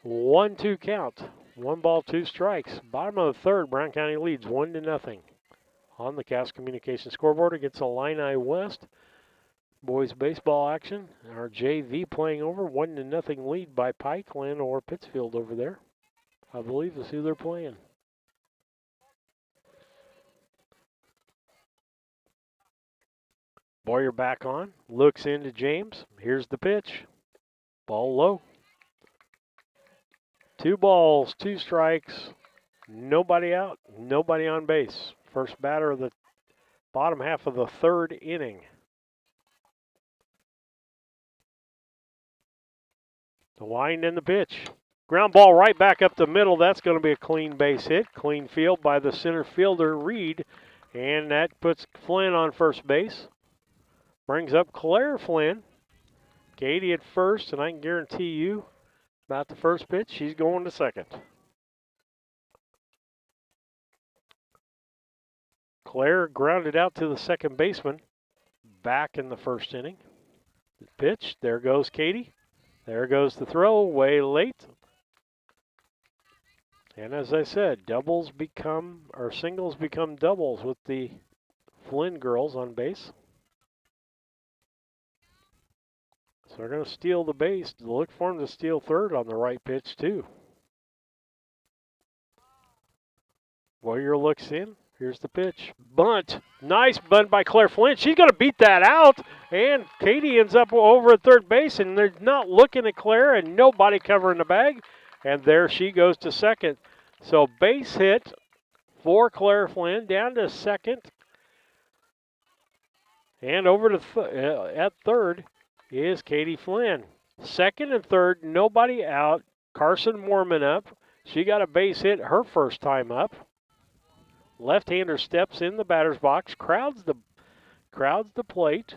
1-2 count. 1 ball, 2 strikes. Bottom of the third, Brown County leads 1-0. On the Cass Communication scoreboard against Illini West. Boys baseball action. Our JV playing over 1-0 lead by Pikeland or Pittsfield over there. I believe is who they're playing. Boyer back on. Looks into James. Here's the pitch. Ball low. 2 balls, 2 strikes. Nobody out. Nobody on base. First batter of the bottom half of the third inning. The wind and the pitch. Ground ball right back up the middle. That's going to be a clean base hit. Clean field by the center fielder, Reed. And that puts Flynn on first base. Brings up Claire Flynn. Katie at first, and I can guarantee you about the first pitch, she's going to second. Claire grounded out to the second baseman back in the first inning. The pitch, there goes Katie. There goes the throw, way late. And as I said, singles become doubles with the Flynn girls on base. So they're going to steal the base. Look for them to steal third on the right pitch, too. Boyer looks in. Here's the pitch. Bunt. Nice bunt by Claire Flynn. She's going to beat that out. And Katie ends up over at third base, and they're not looking at Claire, and nobody covering the bag. And there she goes to second. So base hit for Claire Flynn, down to second. And over to at third is Katie Flynn. Second and third, nobody out. Carson Mormon up. She got a base hit her first time up. Left-hander steps in the batter's box, crowds the plate.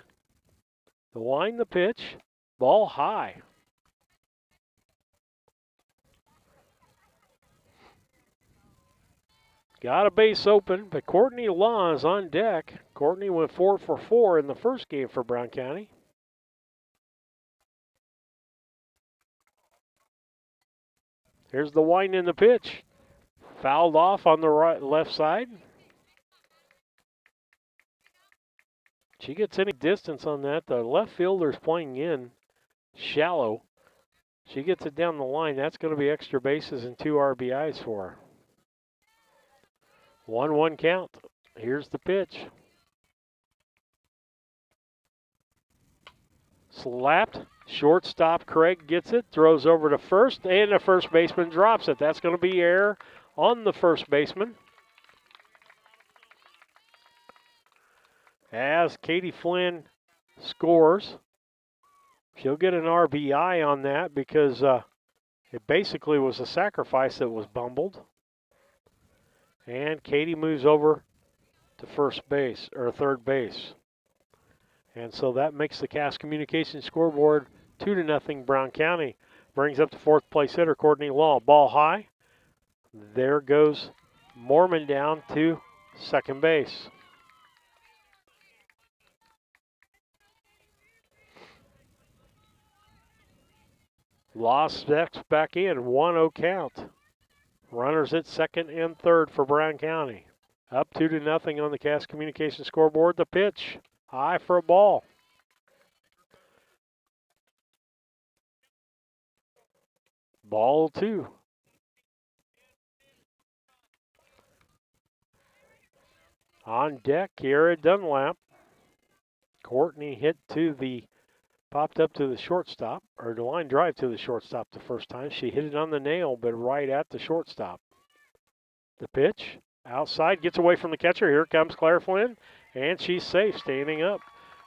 The line, the pitch, ball high. Got a base open, but Courtney Law is on deck. Courtney went 4 for 4 in the first game for Brown County. Here's the wind in the pitch. Fouled off on the left side. She gets any distance on that. The left fielder's playing in shallow. She gets it down the line. That's going to be extra bases and 2 RBIs for her. 1-1 count. Here's the pitch. Slapped. Shortstop Craig gets it, throws over to first, and the first baseman drops it. That's going to be error on the first baseman. As Katie Flynn scores, she'll get an RBI on that because it basically was a sacrifice that was bumbled. And Katie moves over to first base, or third base. And so that makes the Cass Communications scoreboard 2-0 Brown County. Brings up the fourth place hitter, Courtney Law. Ball high. There goes Mormon down to second base. Law steps back in, 1-0 count. Runners at second and third for Brown County. Up 2-0 on the Cass Communications scoreboard. The pitch, high for a ball. Ball 2. On deck, Kiara Dunlap. Courtney popped up to the shortstop, or the line drive to the shortstop the first time. She hit it on the nail, but right at the shortstop. The pitch, outside, gets away from the catcher. Here comes Claire Flynn, and she's safe, standing up.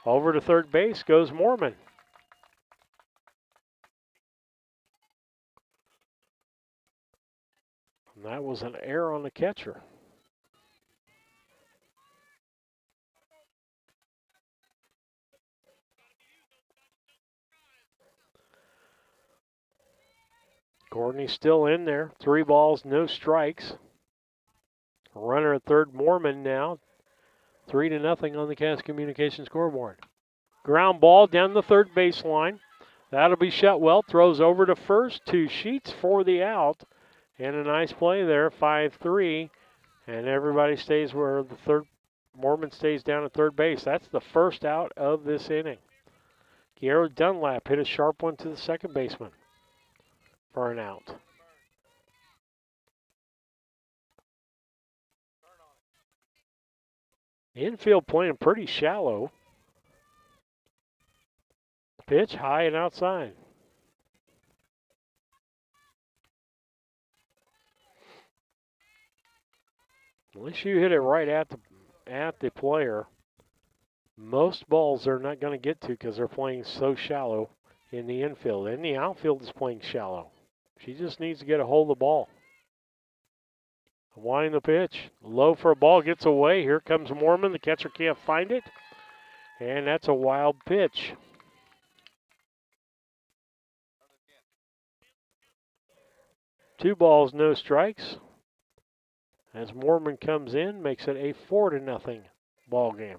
Over to third base goes Mormon. And that was an error on the catcher. Courtney's still in there. 3 balls, no strikes. Runner at third, Mormon now. 3-0 on the Cass Communications scoreboard. Ground ball down the third baseline. That'll be Shutwell. Throws over to first. 2 sheets for the out. And a nice play there, 5-3. And everybody stays where the third. Mormon stays down at third base. That's the first out of this inning. Kiara Dunlap hit a sharp one to the second baseman for an out. Infield playing pretty shallow. Pitch high and outside. Unless you hit it right at the player, most balls they're not going to get to because they're playing so shallow in the infield. And the outfield is playing shallow. She just needs to get a hold of the ball. Winding the pitch. Low for a ball, gets away. Here comes Mormon. The catcher can't find it. And that's a wild pitch. Two balls, no strikes. as Mormon comes in, makes it a 4-0 ball game.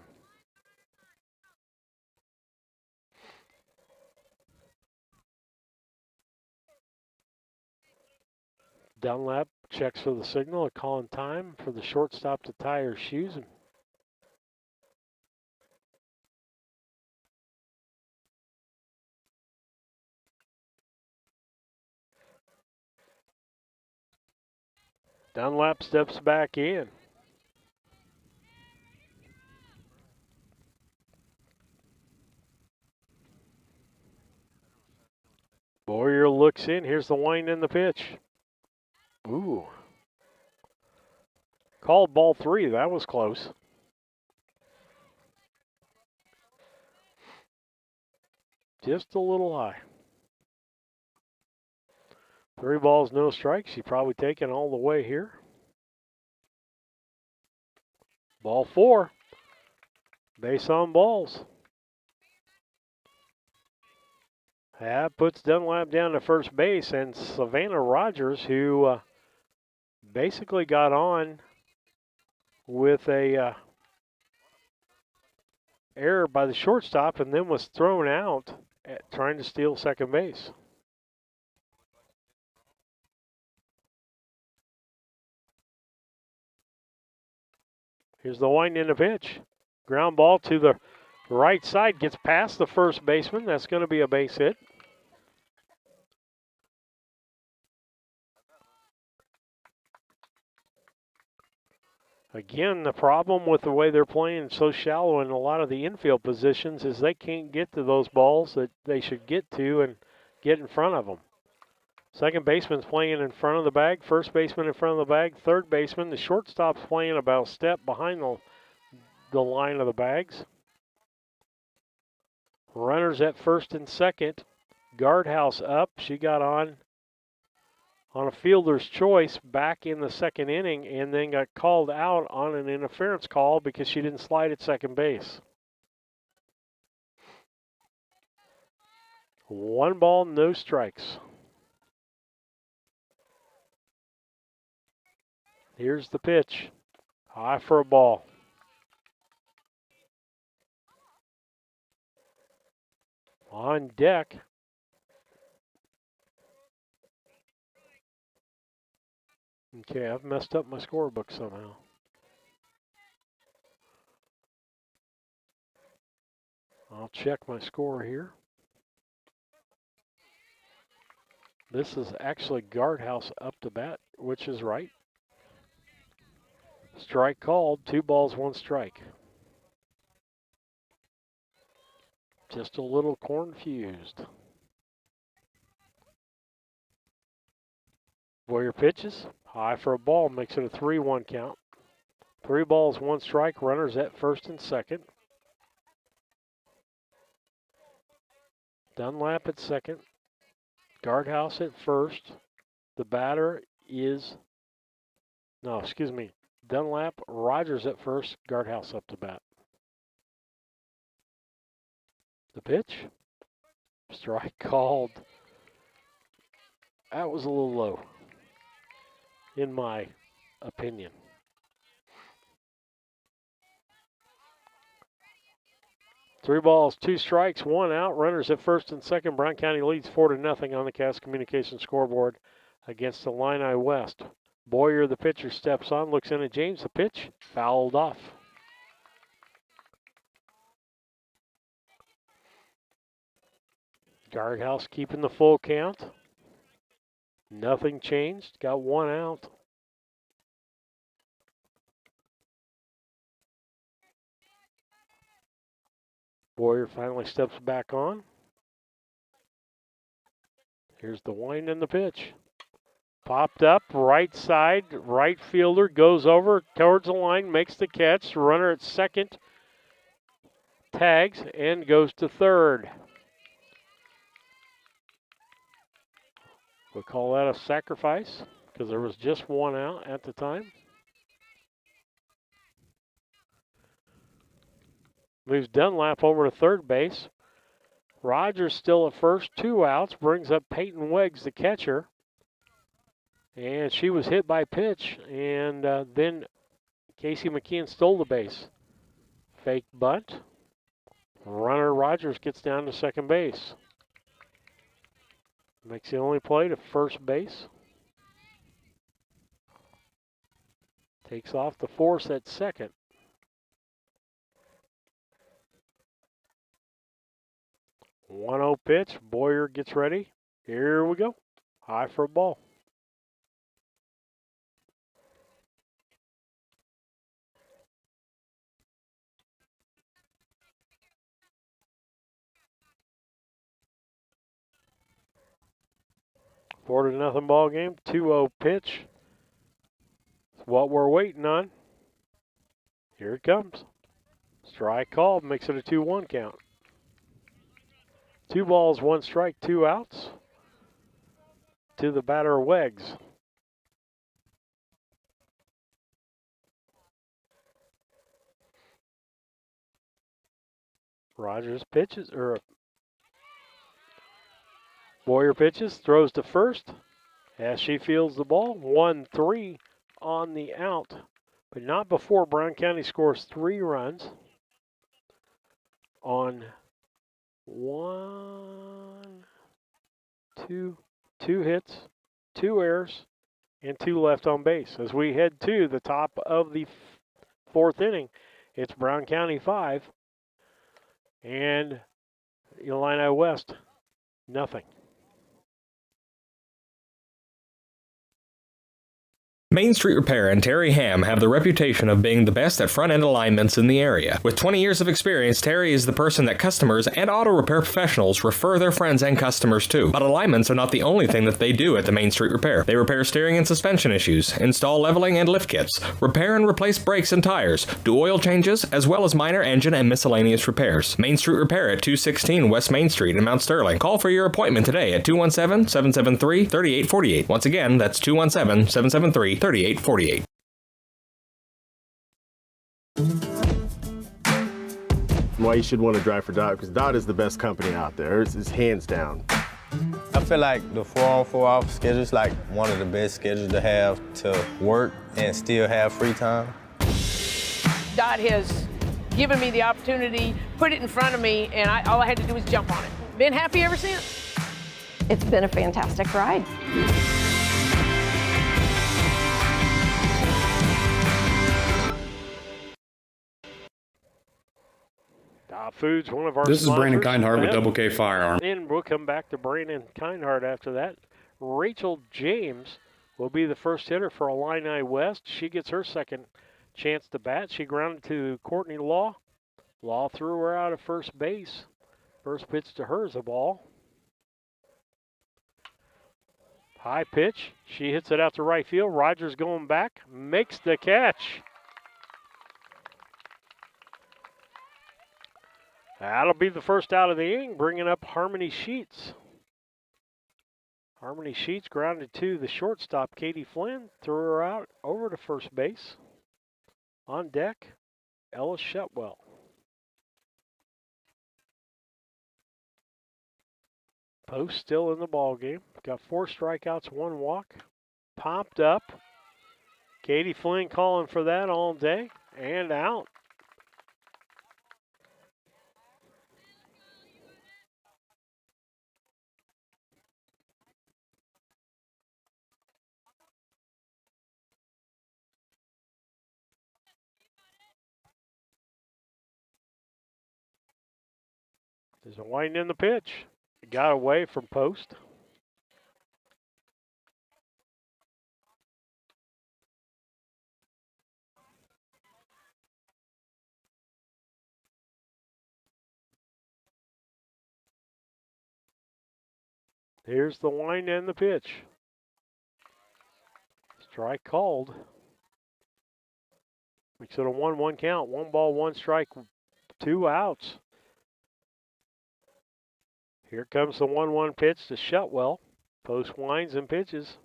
Dunlap checks for the signal, calling time for the shortstop to tie her shoes. Dunlap steps back in. Boyer looks in. Here's the wind and the pitch. Ooh. Called ball 3. That was close. Just a little high. 3 balls, no strikes. She probably taken all the way here. Ball 4. Base on balls. That puts Dunlap down to first base, and Savannah Rogers, who basically got on with a error by the shortstop and then was thrown out at trying to steal second base. Here's the wind in the pitch. Ground ball to the right side, gets past the first baseman. That's going to be a base hit. Again, the problem with the way they're playing so shallow in a lot of the infield positions is they can't get to those balls that they should get to and get in front of them. Second baseman's playing in front of the bag, first baseman in front of the bag, third baseman, the shortstop's playing about a step behind the line of the bags. Runners at first and second. Guardhouse up. She got on a fielder's choice back in the second inning and then got called out on an interference call because she didn't slide at second base. 1 ball, no strikes. Here's the pitch. High for a ball. On deck. Okay, I've messed up my scorebook somehow. I'll check my score here. This is actually Guardhouse up to bat, which is right. Strike called, 2 balls, 1 strike. Just a little confused. Boyer pitches, high for a ball, makes it a 3-1 count. 3 balls, 1 strike, runners at first and second. Dunlap at second. Guardhouse at first. The batter is, Dunlap, Rogers at first, Guardhouse up to bat. The pitch, strike called. That was a little low, in my opinion. Three balls, 2 strikes, 1 out. Runners at first and second. Brown County leads 4-0 on the Cass Communications scoreboard against Illini West. Boyer, the pitcher, steps on, looks in at James. The pitch, fouled off. Guardhouse keeping the full count. Nothing changed. Got 1 out. Boyer finally steps back on. Here's the wind and the pitch. Popped up, right side, right fielder goes over towards the line, makes the catch. Runner at second tags and goes to third. We'll call that a sacrifice because there was just 1 out at the time. Moves Dunlap over to third base. Rogers still at first, 2 outs, brings up Peyton Weggs, the catcher. And she was hit by pitch, and then Casey McKeon stole the base. Fake bunt. Runner Rogers gets down to second base. Makes the only play to first base. Takes off the force at second. One 1-0 pitch. Boyer gets ready. Here we go. High for a ball. 4-0 ball game. 2-0 pitch. It's what we're waiting on. Here it comes. Strike called. Makes it a 2-1 count. 2 balls, 1 strike, 2 outs. To the batter, Weggs. Rogers pitches, or Boyer pitches, throws to first as she fields the ball. 1-3 on the out, but not before Brown County scores 3 runs on 2 hits, 2 errors, and 2 left on base. As we head to the top of the 4th inning, it's Brown County 5 and Illini West nothing. Main Street Repair and Terry Ham have the reputation of being the best at front-end alignments in the area. With 20 years of experience, Terry is the person that customers and auto repair professionals refer their friends and customers to. But alignments are not the only thing that they do at the Main Street Repair. They repair steering and suspension issues, install leveling and lift kits, repair and replace brakes and tires, do oil changes, as well as minor engine and miscellaneous repairs. Main Street Repair at 216 West Main Street in Mount Sterling. Call for your appointment today at 217-773-3848. Once again, that's 217-773-3848. Why you should want to drive for Dot, because Dot is the best company out there. It's hands down. I feel like the 4-on-4 off schedule is like one of the best schedules to have to work and still have free time. Dot has given me the opportunity, put it in front of me, and all I had to do was jump on it. Been happy ever since. It's been a fantastic ride. Foods, one of our This is Brandon sponsors. Kindhart with Double K Firearm. And we'll come back to Brandon Kindhart after that. Rachel James will be the first hitter for Illini West. She gets her second chance to bat. She grounded to Courtney Law. Law threw her out of first base. First pitch to her is a ball. High pitch. She hits it out to right field. Rogers going back. Makes the catch. That'll be the first out of the inning, bringing up Harmony Sheets. Harmony Sheets grounded to the shortstop, Katie Flynn, threw her out over to first base. On deck, Ella Shetwell. Post still in the ball game. Got 4 strikeouts, 1 walk. Popped up. Katie Flynn calling for that all day and out. There's a wind in the pitch. It got away from Post. Here's the wind and the pitch. Strike called. Makes it a 1-1 count. 1 ball, 1 strike, 2 outs. Here comes the 1-1 pitch to Shutwell. Post winds and pitches.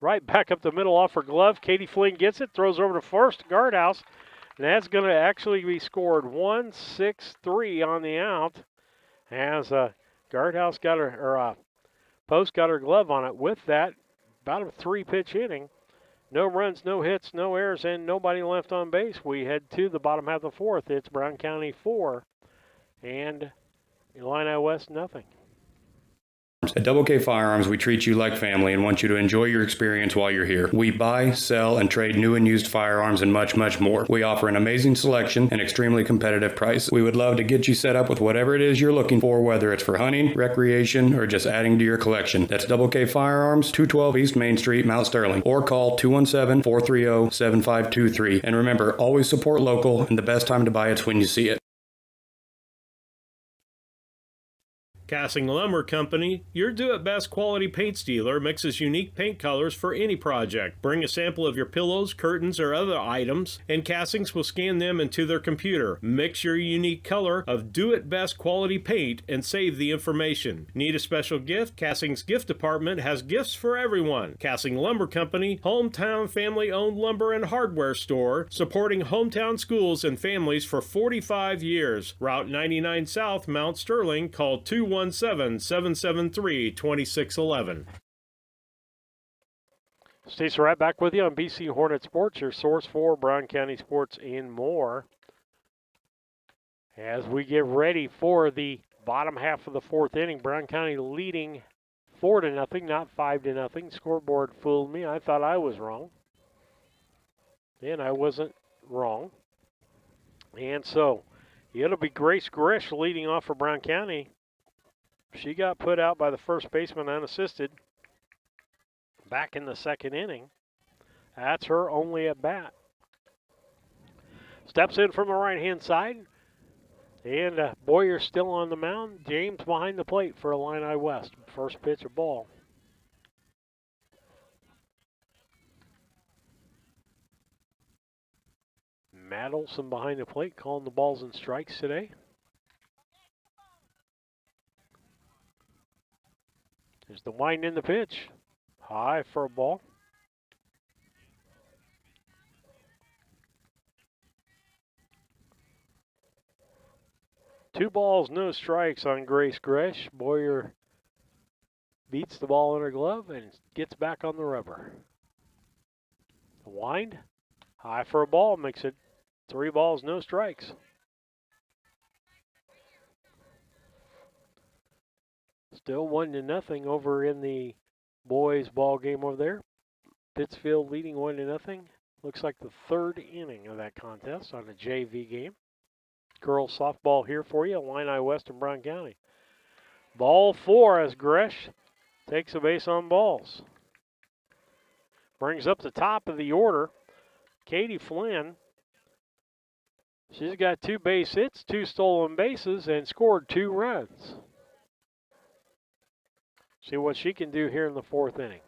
Right back up the middle off her glove. Katie Flynn gets it, throws over to first, Guardhouse. And that's going to actually be scored 1-6-3 on the out. As Guardhouse got her, Post got her glove on it. With that, about a 3-pitch inning. No runs, no hits, no errors, and nobody left on base. We head to the bottom half of the fourth. It's Brown County 4 and Illini West nothing. At Double K Firearms, we treat you like family and want you to enjoy your experience while you're here. We buy, sell, and trade new and used firearms and much, much more. We offer an amazing selection and extremely competitive price. We would love to get you set up with whatever it is you're looking for, whether it's for hunting, recreation, or just adding to your collection. That's Double K Firearms, 212 East Main Street, Mount Sterling, or call 217-430-7523. And remember, always support local, and the best time to buy it's when you see it. Casting Lumber Company, your do-it-best quality paint dealer, mixes unique paint colors for any project. Bring a sample of your pillows, curtains, or other items, and Castings will scan them into their computer. Mix your unique color of do-it-best quality paint and save the information. Need a special gift? Castings Gift Department has gifts for everyone. Casting Lumber Company, hometown family-owned lumber and hardware store, supporting hometown schools and families for 45 years. Route 99 South, Mount Sterling. Call 217-773-2611. Stacy right back with you on BC Hornet Sports, your source for Brown County sports and more. As we get ready for the bottom half of the fourth inning, Brown County leading 4-0, not 5-0. Scoreboard fooled me. I thought I was wrong. And I wasn't wrong. And so it'll be Grace Grish leading off for Brown County. She got put out by the first baseman unassisted back in the second inning. That's her only at bat. Steps in from the right-hand side. And Boyer still on the mound. James behind the plate for Illini West. First pitch of ball. Matt Olson behind the plate calling the balls and strikes today. There's the wind in the pitch. High for a ball. Two balls, no strikes on Grace Gresh. Boyer beats the ball in her glove and gets back on the rubber. The wind. High for a ball. Makes it 3 balls, no strikes. Still 1-0 over in the boys' ball game over there. Pittsfield leading 1-0. Looks like the third inning of that contest on a JV game. Girls softball here for you, Illini West and Brown County. Ball 4 as Gresh takes a base on balls. Brings up the top of the order, Katie Flynn. She's got 2 base hits, 2 stolen bases, and scored 2 runs. See what she can do here in the fourth inning.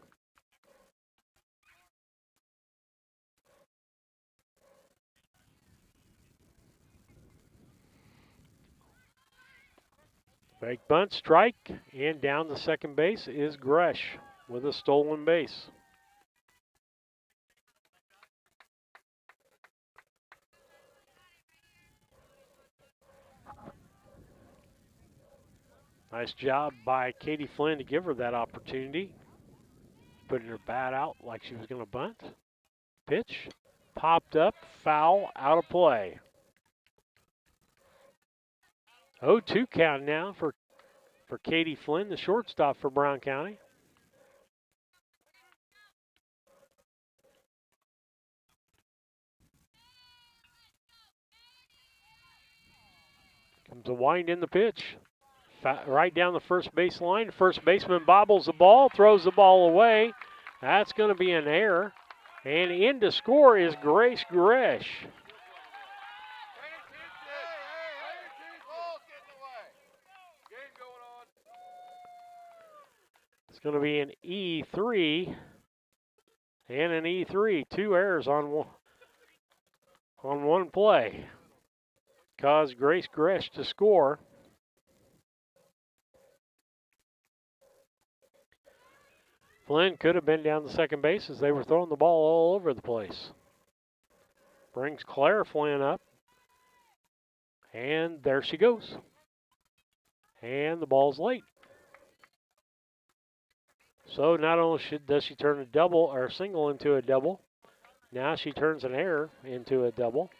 Fake bunt, strike, and down the second base is Gresh with a stolen base. Nice job by Katie Flynn to give her that opportunity. Putting her bat out like she was going to bunt. Pitch, popped up, foul, out of play. 0-2 count now for Katie Flynn, the shortstop for Brown County. Comes a wind in the pitch. Right down the first base line. First baseman bobbles the ball, throws the ball away. That's going to be an error. And in to score is Grace Gresh. It's going to be an E3 and an E3. 2 errors on one play. Caused Grace Gresh to score. Flynn could have been down the second base as they were throwing the ball all over the place. Brings Claire Flynn up. And there she goes. And the ball's late. So not only does she turn a double or a single into a double, now she turns an error into a double.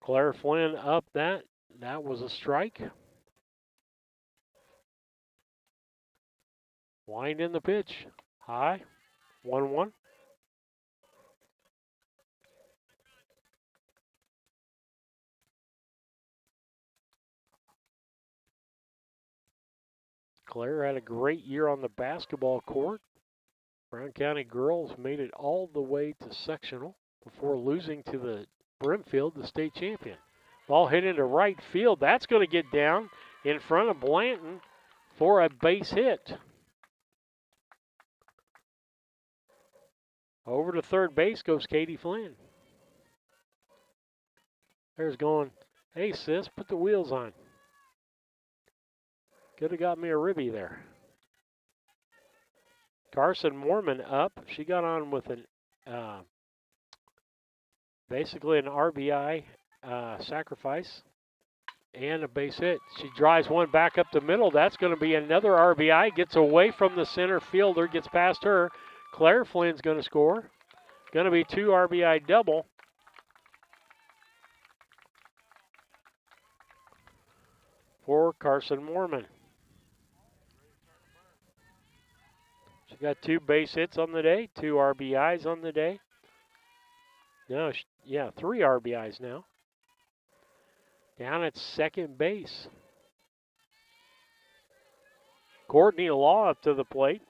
Claire Flynn up that. That was a strike. Wind in the pitch. High. 1-1. Claire had a great year on the basketball court. Brown County girls made it all the way to sectional before losing to the Brimfield, the state champion. Ball hit into right field. That's going to get down in front of Blanton for a base hit. Over to third base goes Katie Flynn. There's going, hey sis, put the wheels on. Could have got me a ribby there. Carson Mormon up. She got on with an basically an RBI sacrifice and a base hit. She drives one back up the middle. That's going to be another RBI. Gets away from the center fielder. Gets past her. Claire Flynn's going to score. Going to be 2 RBI double. For Carson Mormon. She got 2 base hits on the day, 2 RBIs on the day. No, 3 RBIs now. Down at second base. Courtney Law up to the plate.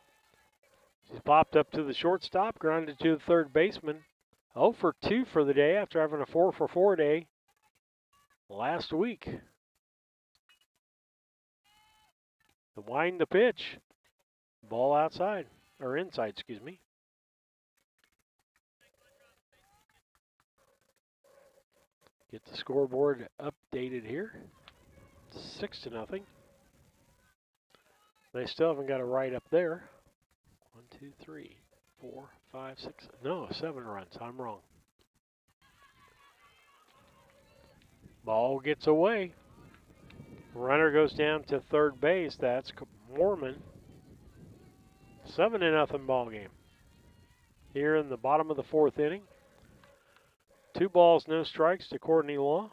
She's popped up to the shortstop, grounded to the third baseman. 0 for 2 for the day after having a 4 for 4 day last week. The wind the pitch. Ball outside, or inside, excuse me. Get the scoreboard updated here. 6-0. They still haven't got a right up there. 1, 2, 3, 4, 5, 6. No, 7 runs. I'm wrong. Ball gets away. Runner goes down to third base. That's Mormon. 7-0 ball game. Here in the bottom of the 4th inning. 2 balls, no strikes to Courtney Law.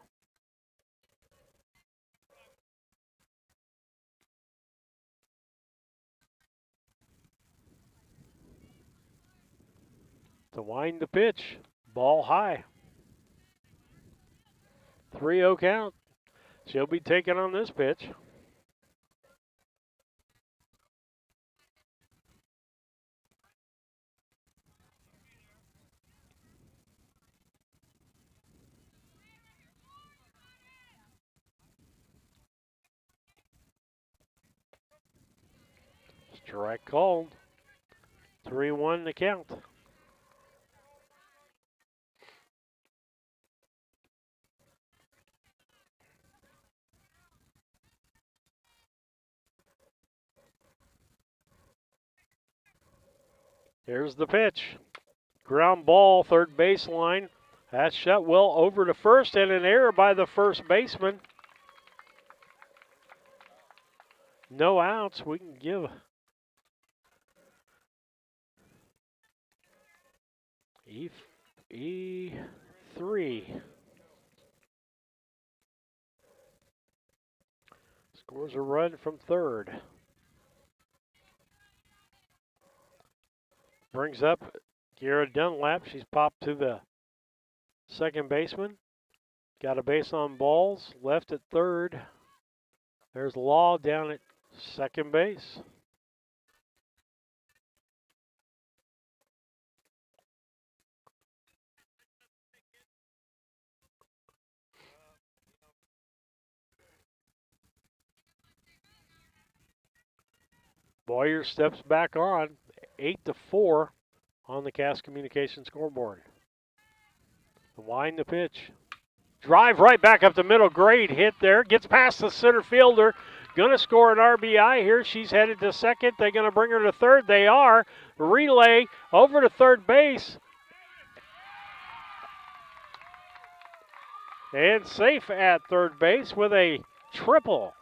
To wind the pitch. Ball high. 3-0 count. She'll be taking on this pitch. Strike called. 3-1 the count. Here's the pitch. Ground ball, third baseline. That's shut well over to first, and an error by the first baseman. No outs. We can give E3. Scores a run from third. Brings up Garrett Dunlap. She's popped to the second baseman. Got a base on balls. Left at third. There's Law down at second base. Boyer steps back on. 8-4 on the Cass Communication scoreboard. Wind the pitch. Drive right back up the middle. Great hit there. Gets past the center fielder. Going to score an RBI here. She's headed to second. They're going to bring her to third. They are. Relay over to third base. And safe at third base with a triple.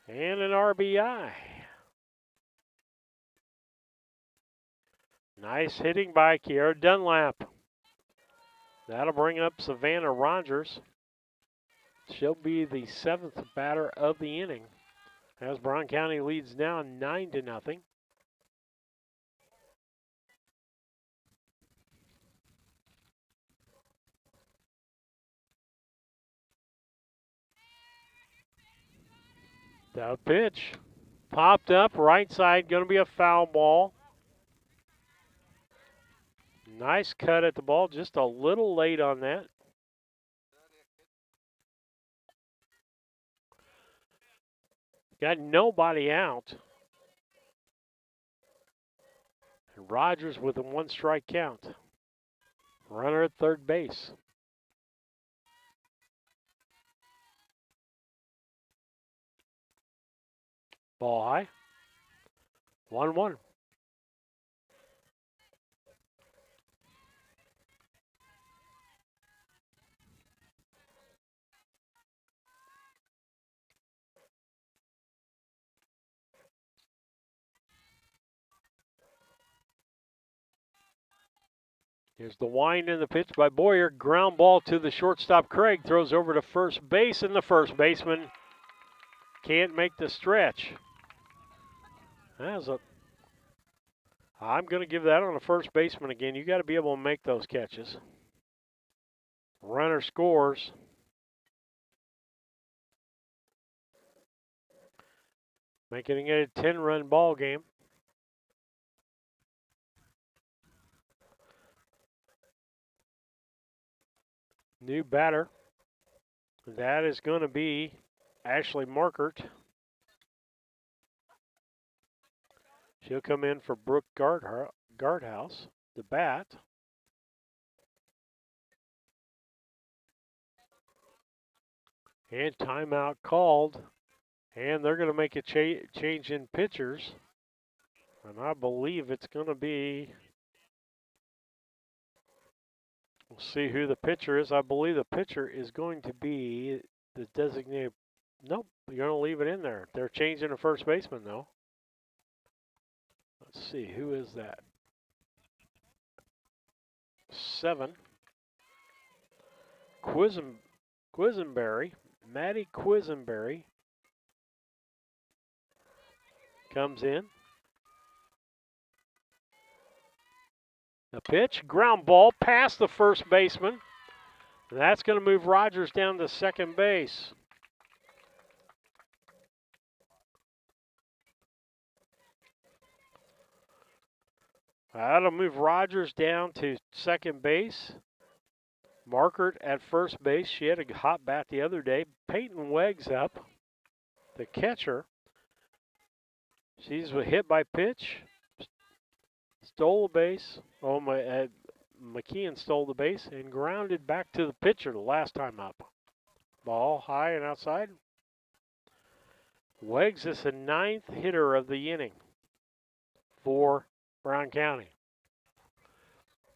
And an RBI. Nice hitting by Kiara Dunlap. That'll bring up Savannah Rogers. She'll be the 7th batter of the inning, as Brown County leads now 9-0. The pitch popped up, right side, going to be a foul ball. Nice cut at the ball, just a little late on that. Got nobody out. And Rogers with a 1-strike count. Runner at third base. Ball high. 1-1. Here's the wind in the pitch by Boyer. Ground ball to the shortstop. Craig throws over to first base, and the first baseman can't make the stretch. I'm going to give that on the first baseman again. You got to be able to make those catches. Runner scores. Making it a 10-run ball game. New batter. That is going to be Ashley Markert. She'll come in for Brooke Guardhouse, the bat. And timeout called. And they're going to make a change in pitchers. And I believe it's going to be... We'll see who the pitcher is. I believe the pitcher is going to be the designated. Nope, you're going to leave it in there. They're changing the first baseman, though. Let's see, who is that? 7. Quisenberry. Maddie Quisenberry comes in. The pitch, ground ball past the first baseman. That's going to move Rogers down to second base. That'll move Rogers down to second base. Markert at first base. She had a hot bat the other day. Peyton Weggs up, the catcher. She's hit by pitch. Stole the base. Oh, McKeon stole the base and grounded back to the pitcher the last time up. Ball high and outside. Weggs is the 9th hitter of the inning for Brown County.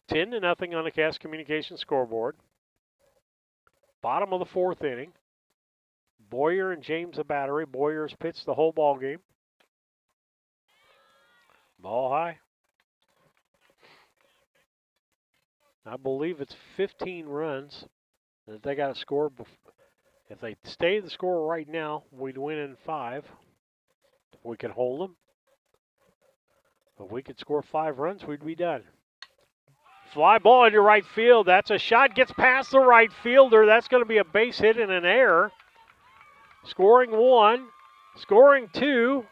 10-0 on the Cass Communications scoreboard. Bottom of the 4th inning. Boyer and James a battery. Boyer's pitched the whole ball game. Ball high. I believe it's 15 runs that they got to score. If they stay the score right now, we'd win in 5. We could hold them. If we could score 5 runs, we'd be done. Fly ball into right field. That's a shot. Gets past the right fielder. That's going to be a base hit and an error. Scoring 1. Scoring 2.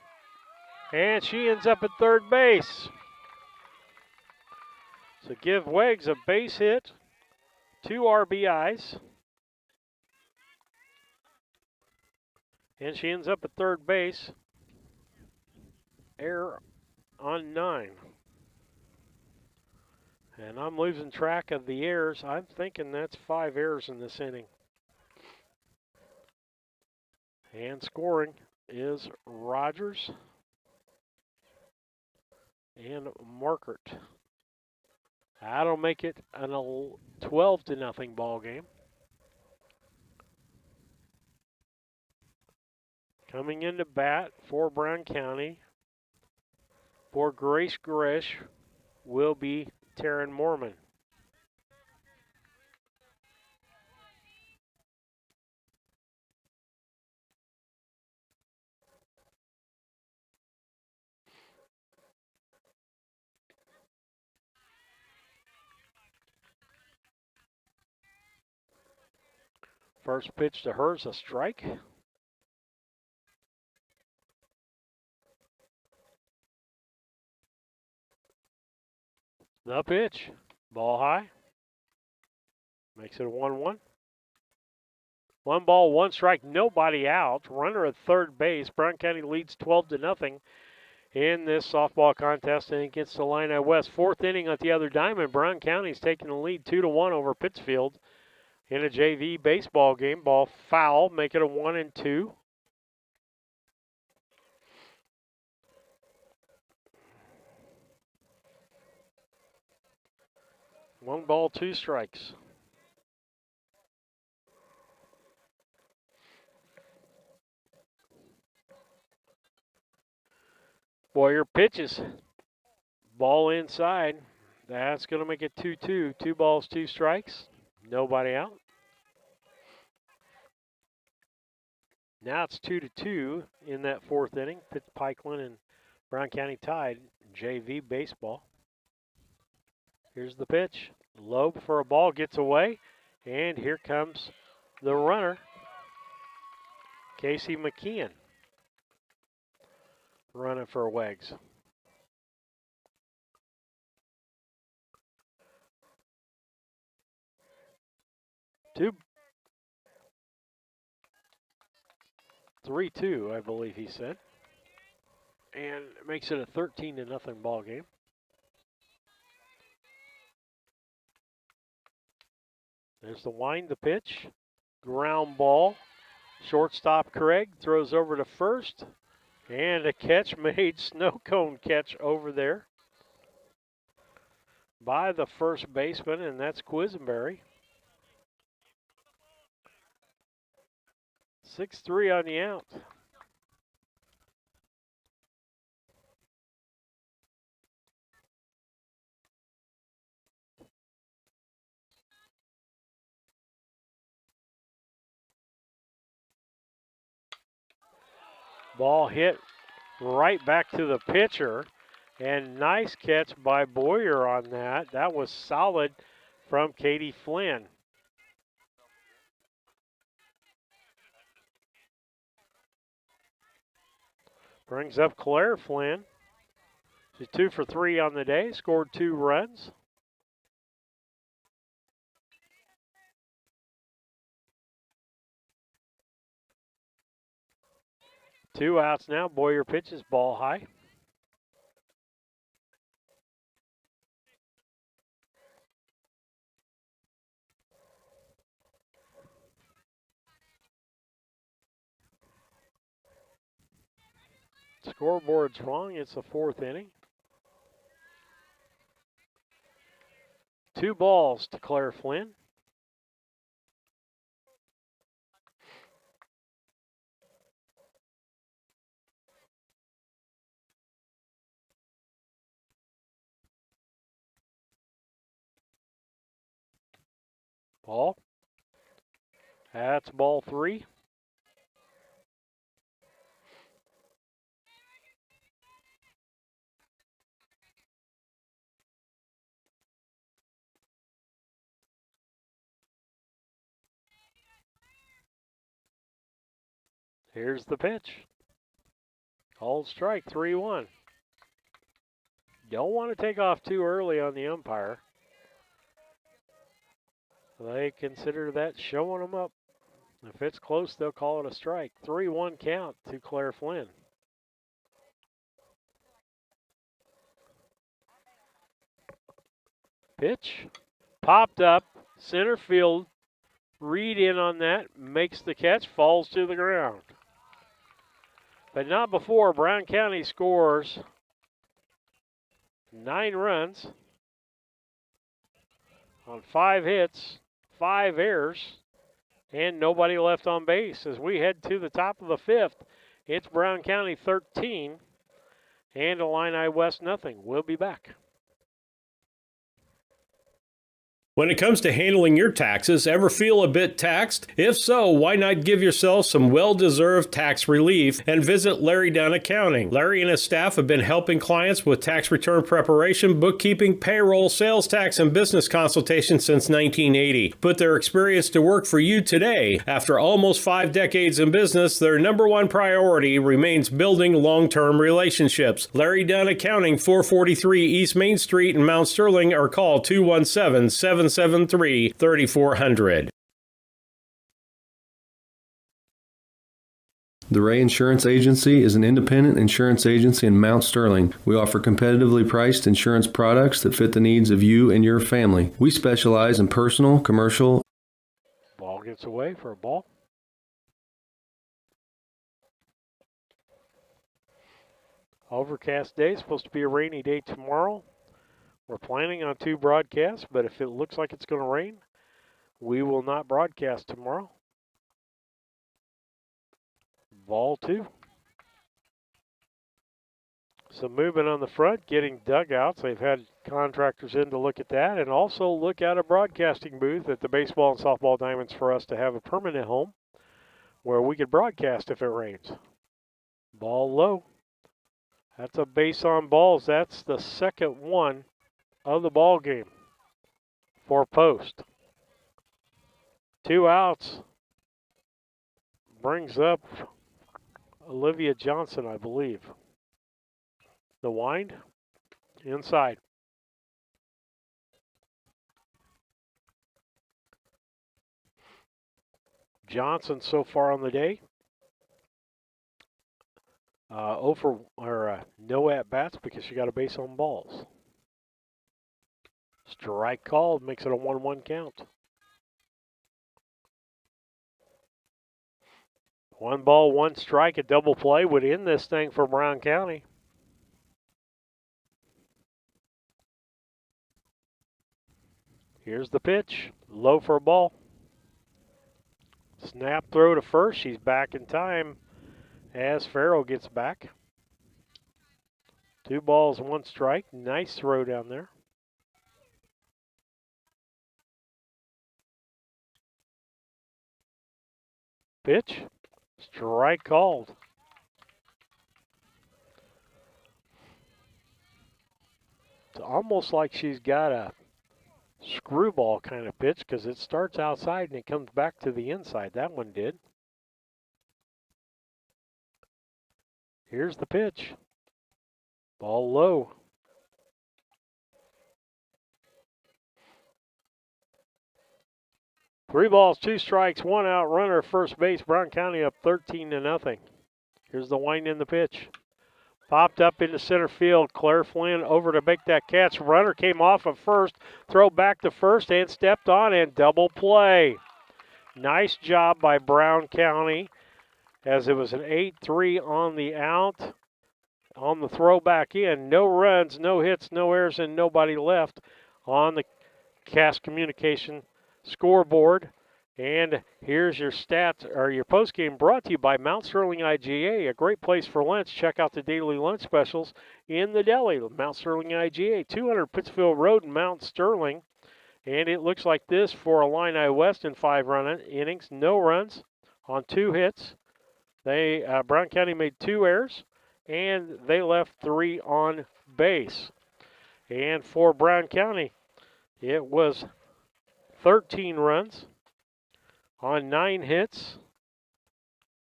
And she ends up at third base. So give Weggs a base hit, 2 RBIs. And she ends up at third base. Error on 9. And I'm losing track of the errors. I'm thinking that's 5 errors in this inning. And scoring is Rogers and Markert. That'll make it a 12-0 ball game. Coming into bat for Brown County for Grace Grish will be Taryn Mormon. First pitch to her is a strike. The pitch, ball high. Makes it a 1-1. 1 ball, 1 strike, nobody out. Runner at third base. Brown County leads 12-0 in this softball contest and against Illini West. 4th inning at the other diamond. Brown County's taking the lead 2-1 over Pittsfield in a JV baseball game. Ball foul, make it a 1-2. One ball, 2 strikes. Boyer pitches. Ball inside. That's going to make it 2-2. 2 balls, 2 strikes. Nobody out. Now it's 2-2 in that 4th inning. Pikeland and Brown County tied JV baseball. Here's the pitch. Low for a ball, gets away. And here comes the runner, Casey McKeon, running for Wags. Two. 3-2, I believe he said. And it makes it a 13-0 ball game. There's the wind, the pitch. Ground ball. Shortstop Craig throws over to first. And a catch made, snow cone catch over there by the first baseman, and that's Quisenberry. 6-3 on the out. Ball hit right back to the pitcher, and nice catch by Boyer on that. That was solid from Katie Flynn. Brings up Claire Flynn. She's 2 for 3 on the day, scored 2 runs. Two outs now. Boyer pitches, ball high. Scoreboard's wrong. It's the 4th inning. 2 balls to Claire Flynn. Ball. That's ball 3. Here's the pitch. Called strike, 3-1. Don't want to take off too early on the umpire. They consider that showing them up. If it's close, they'll call it a strike. 3-1 count to Claire Flynn. Pitch. Popped up. Center field. Reed in on that. Makes the catch. Falls to the ground. But not before Brown County scores 9 runs on 5 hits, 5 errors, and nobody left on base as we head to the top of the 5th It's Brown County 13 and Illini West nothing. We'll be back. When it comes to handling your taxes, ever feel a bit taxed? If so, why not give yourself some well-deserved tax relief and visit Larry Dunn Accounting. Larry and his staff have been helping clients with tax return preparation, bookkeeping, payroll, sales tax, and business consultation since 1980. Put their experience to work for you today. After almost 5 decades in business, their number one priority remains building long-term relationships. Larry Dunn Accounting, 443 East Main Street in Mount Sterling, or call 217-773-3400. The Ray Insurance Agency is an independent insurance agency in Mount Sterling. We offer competitively priced insurance products that fit the needs of you and your family. We specialize in personal, commercial. Ball gets away for a ball. Overcast day, supposed to be a rainy day tomorrow. We're planning on 2 broadcasts, but if it looks like it's going to rain, we will not broadcast tomorrow. Ball 2. Some movement on the front, getting dugouts. They've had contractors in to look at that and also look at a broadcasting booth at the baseball and softball diamonds for us to have a permanent home where we could broadcast if it rains. Ball low. That's a base on balls. That's the second one of the ball game for Post. 2 outs. Brings up Olivia Johnson, I believe. The wind inside. Johnson so far on the day. No at bats because she got a base on balls. Strike called, makes it a 1-1 count. 1 ball, 1 strike, a double play would end this thing for Brown County. Here's the pitch, low for a ball. Snap throw to first, she's back in time as Farrell gets back. 2 balls, 1 strike, nice throw down there. Pitch, strike called. It's almost like she's got a screwball kind of pitch because it starts outside and it comes back to the inside. That one did. Here's the pitch. Ball low. Three balls, 2 strikes, 1 out, runner first base. Brown County up 13-0. Here's the wind in the pitch. Popped up into center field. Claire Flynn over to make that catch. Runner came off of first. Throw back to first and stepped on and double play. Nice job by Brown County as it was an 8-3 on the out. On the throw back in. No runs, no hits, no errors, and nobody left on the Cast Communication scoreboard. And here's your stats, or your postgame, brought to you by Mount Sterling IGA, a great place for lunch. Check out the daily lunch specials in the deli. Mount Sterling IGA, 200 Pittsfield Road in Mount Sterling. And it looks like this for Illini West in 5 innings. No runs on 2 hits. Brown County made 2 errors, and they left 3 on base. And for Brown County, it was 13 runs on 9 hits,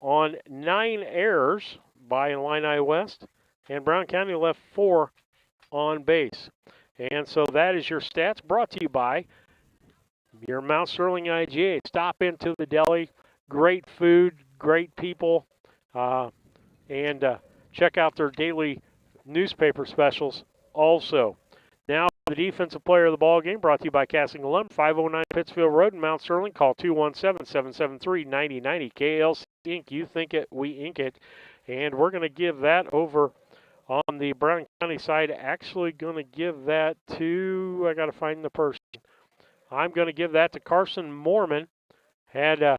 on 9 errors by Illini West, and Brown County left 4 on base. And so that is your stats, brought to you by your Mount Sterling IGA. Stop into the deli, great food, great people, and check out their daily newspaper specials also. Now, the defensive player of the ball game, brought to you by Casting Alum, 509 Pittsfield Road in Mount Sterling. Call 217-773-9090. KLC Inc. You think it, we ink it. And we're going to give that over on the Brown County side. Actually going to give that to, I got to find the person. I'm going to give that to Carson Mormon. Had